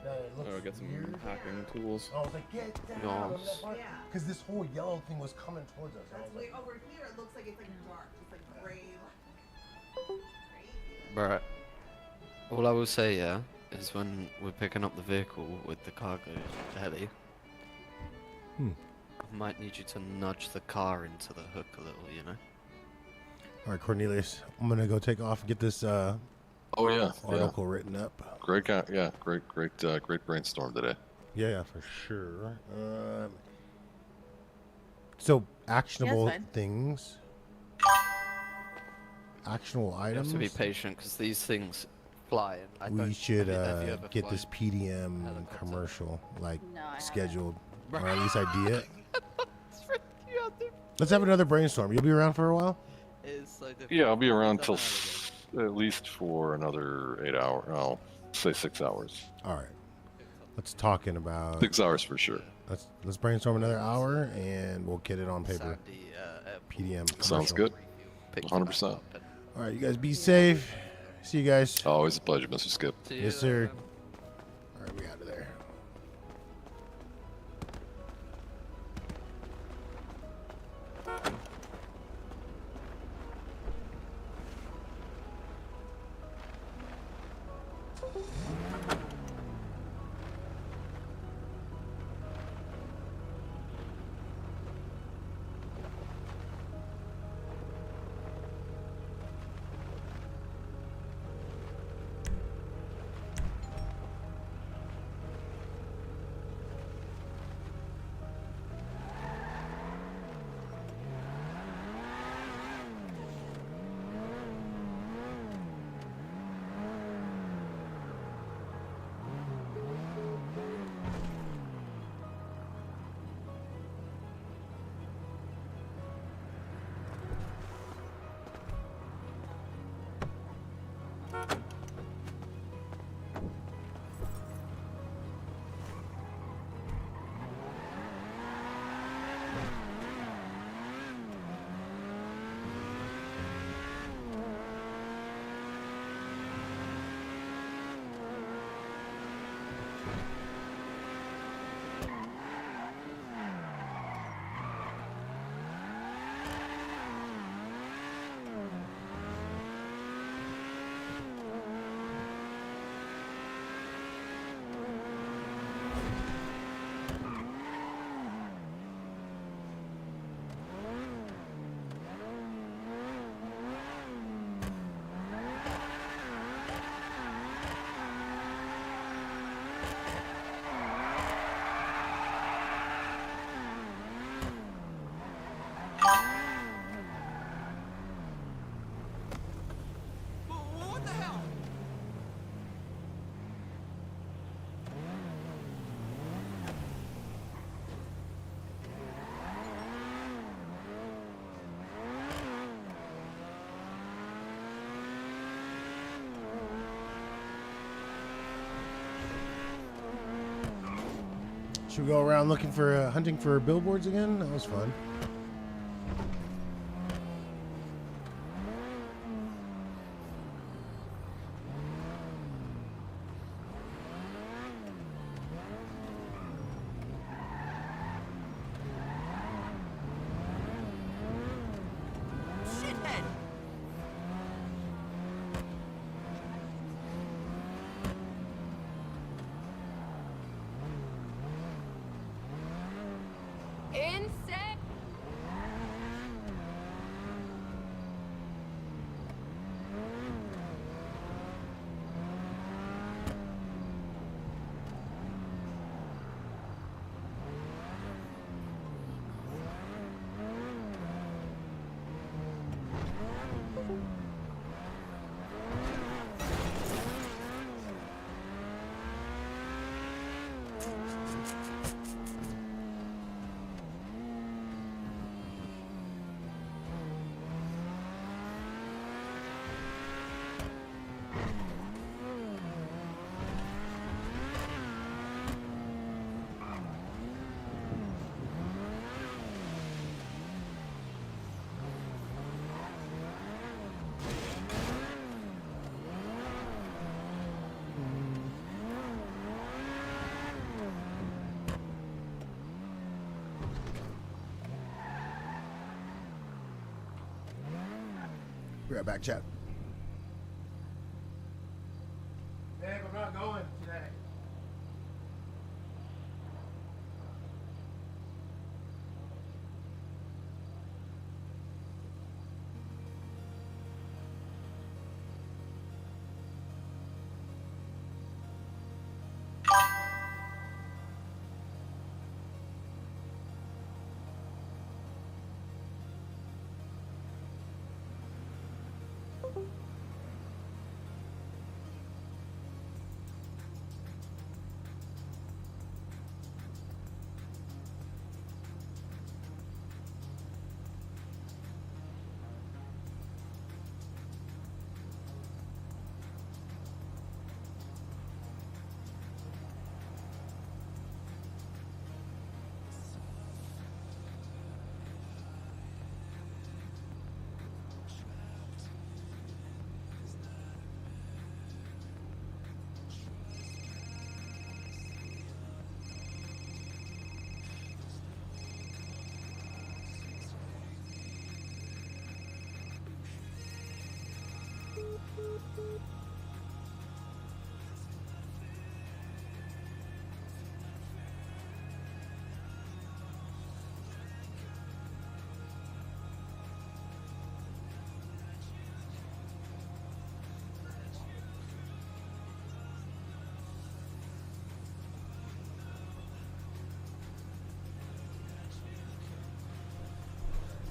that it looks Oh, get some weird. hacking tools. I was like, get down. Because this whole yellow thing was coming towards us. I was like, Over here, it looks like it's like dark. It's like gray. Right. All I will say, yeah, is when we're picking up the vehicle with the cargo heli, I might need you to nudge the car into the hook a little, you know? all right, Cornelius, I'm gonna go take off and get this article written up. Great brainstorm today. Yeah, for sure. So actionable fine. things. actionable You have items. to be patient because these things fly. And I We don't, should have you ever get this flown PDM helicopter? commercial like No, I haven't. scheduled, or at least idea it. It's freaking out, dude. Let's have another brainstorm. You'll be around for a while. It's so difficult. Yeah, I'll be around It's till unholy. at least for another 8 hours. Oh, say 6 hours. All right. Let's talk in about 6 hours for sure. Let's brainstorm another hour and we'll get it on paper. Sandy, PDM. Sounds commercial. good. Pick 100%. that up and- All right, you guys be safe. See you guys. Always a pleasure, Mr. Skip. See you Yes, sir. later. All right, we out of there. Should we go around looking for hunting for billboards again? That was fun. Shithead! Insect! Be right back, chat. Babe, I'm not going today.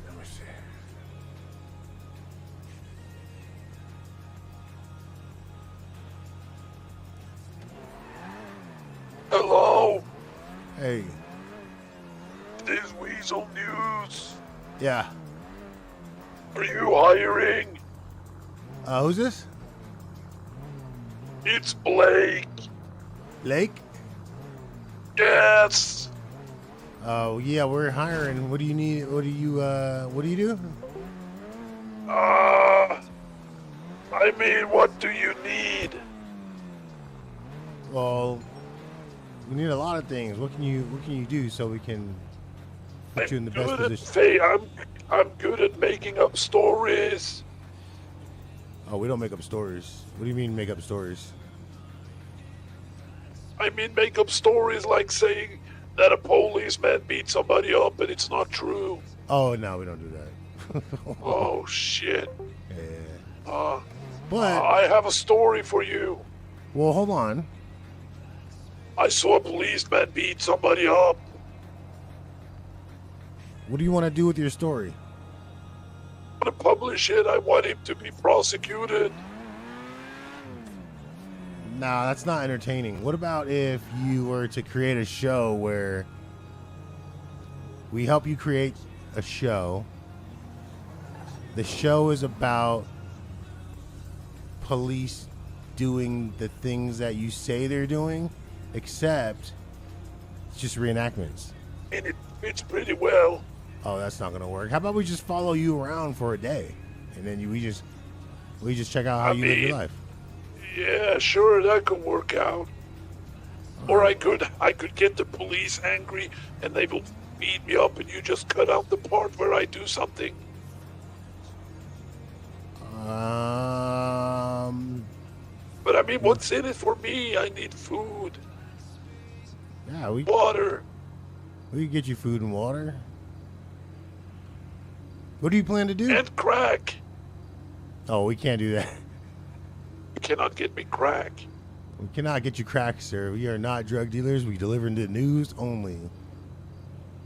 Let me see. Hello, Hey. this is Weazel News. Yeah. Are you hiring? Who's this? It's Blake. Lake? Yes. Oh, yeah, we're hiring. What do you need? What do you do? I mean, what do you need? Well, we need a lot of things. What can you do so we can put you in the best position? I'm good at making up stories. Oh, we don't make up stories. What do you mean make up stories? I mean, make up stories like saying that a policeman beat somebody up and it's not true. Oh, no, we don't do that. Oh, shit. Yeah. But I have a story for you. well, hold on. I saw a policeman beat somebody up. What do you want to do with your story? I want to publish it. I want him to be prosecuted. Nah, that's not entertaining. What about if you were to create a show where we help you create a show? The show is about police doing the things that you say they're doing, except it's just reenactments. And it fits pretty well. Oh, that's not gonna work. How about we just follow you around for a day, and then we just check out how you live your life. Yeah, sure, that could work out. Or I could get the police angry and they will beat me up and you just cut out the part where I do something. But I mean, what's in it for me? I need food. Yeah, water. We can get you food and water. What do you plan to do? And crack. Oh, we can't do that. You cannot get me crack. We cannot get you crack, sir. We are not drug dealers. We deliver the news only.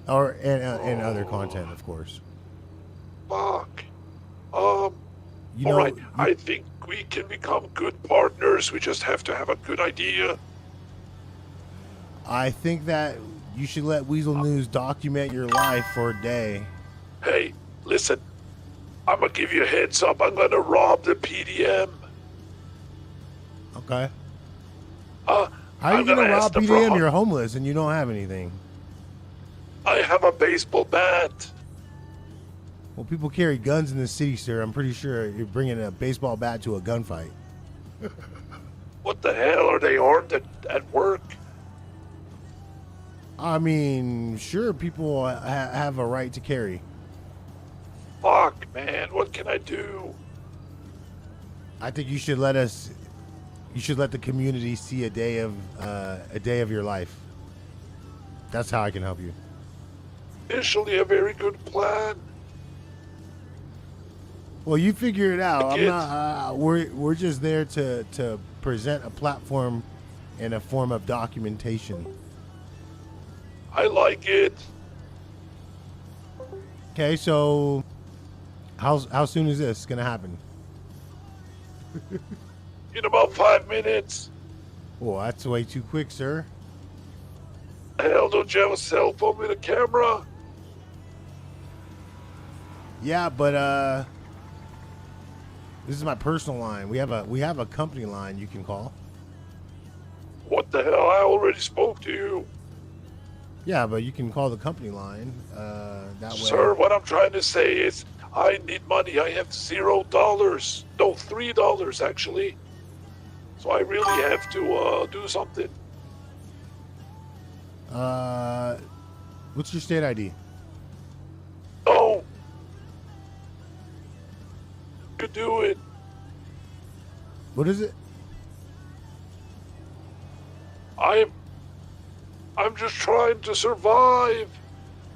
And other content, of course. Fuck. You know, alright, I think we can become good partners. We just have to have a good idea. I think that you should let Weazel News document your life for a day. Hey, listen. I'm gonna give you a heads up. I'm gonna rob the PDM. Okay. How are you gonna gonna rob ask the PDM? fraud. You're homeless and you don't have anything. I have a baseball bat. Well, people carry guns in the city, sir. I'm pretty sure you're bringing a baseball bat to a gunfight. What the hell? Are they armed at work? I mean, sure, people have a right to carry. Fuck, man. What can I do? I think you should let us. You should let the community see a day of your life. That's how I can help you. Initially, a very good plan. Well, you figure it out. I'm Kids. not. We're just there to present a platform and a form of documentation. I like it. Okay, so how soon is this gonna happen? In about 5 minutes. Oh, that's way too quick, sir. Hell, don't you have a cell phone with a camera? Yeah, but this is my personal line. We have a company line you can call. What the hell? I already spoke to you. Yeah, but you can call the company line. That way. Sir, what I'm trying to say is I need money. I have $0. No, $3 actually. So I really have to do something. What's your state ID? No. You do it. What is it? I'm just trying to survive.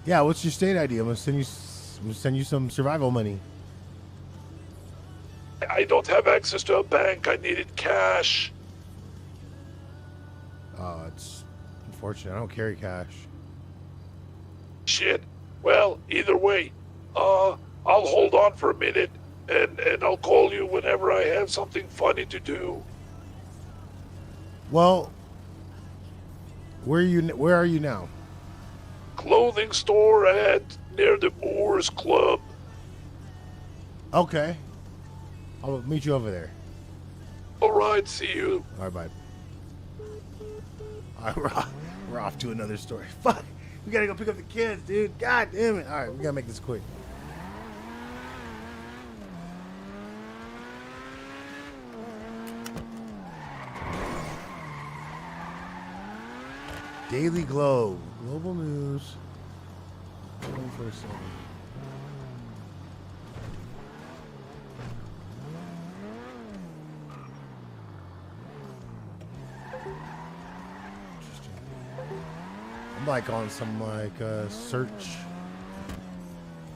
Yeah, what's your state ID? I'm gonna send you some survival money. I don't have access to a bank. I needed cash. Oh, it's unfortunate. I don't carry cash. Shit. Well, either way, I'll hold on for a minute and I'll call you whenever I have something funny to do. Well, where are you now? Clothing store near the Moors Club. Okay. I'll meet you over there. All right, see you. All right, bye. All right, we're off to another story. Fuck. We gotta go pick up the kids, dude. God damn it. All right, we gotta make this quick. Daily Globe. Global news. 24/7. I'm like on some search.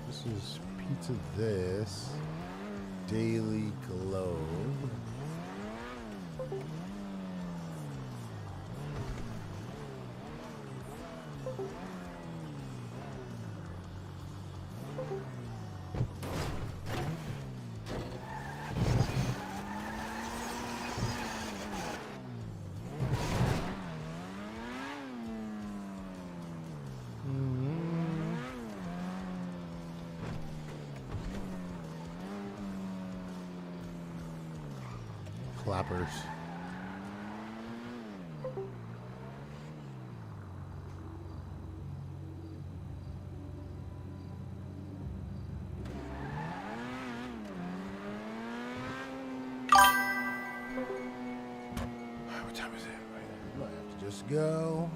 This is pizza. This Daily Globe. Clappers. What time is it? I might have to just go.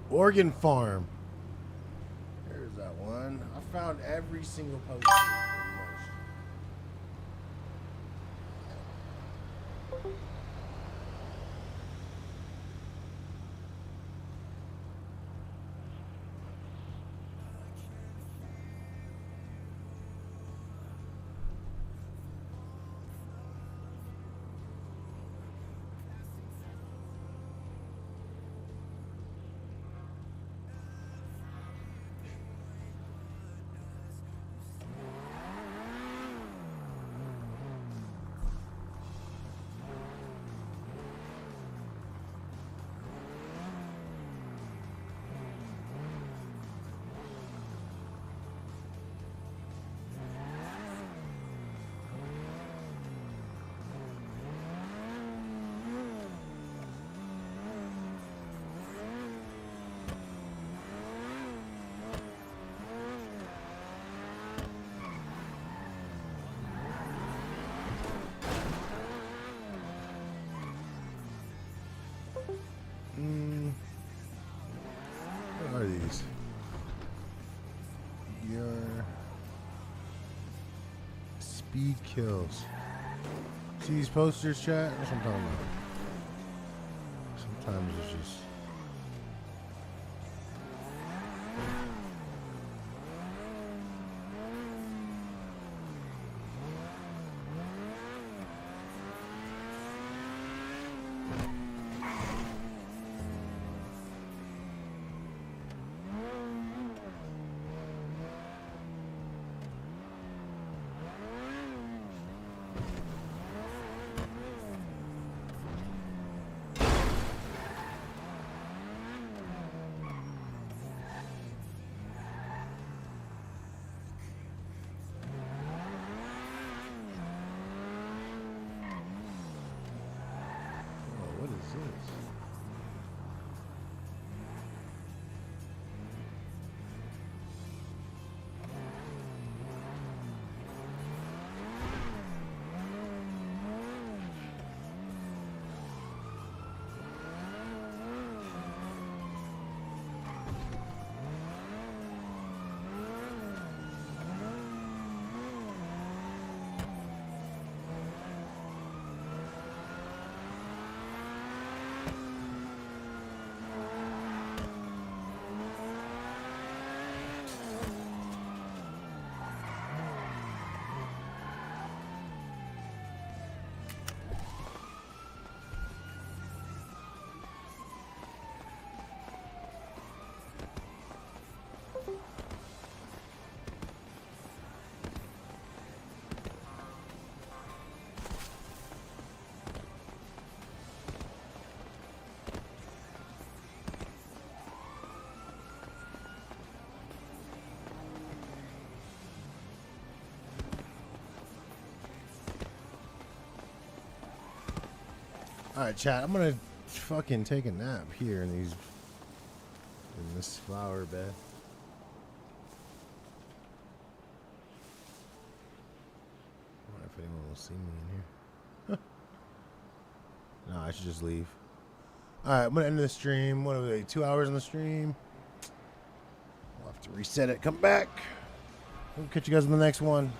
Oregon Farm. There's that one. I found every single post. your speed kills. See these posters, chat? That's what I'm talking about. Sometimes it's just... What is this? Alright, chat, I'm gonna fucking take a nap here in this flower bed. I wonder if anyone will see me in here. No, I should just leave. Alright, I'm gonna end the stream. What are they? 2 hours on the stream. We'll have to reset it. Come back. We'll catch you guys in the next one.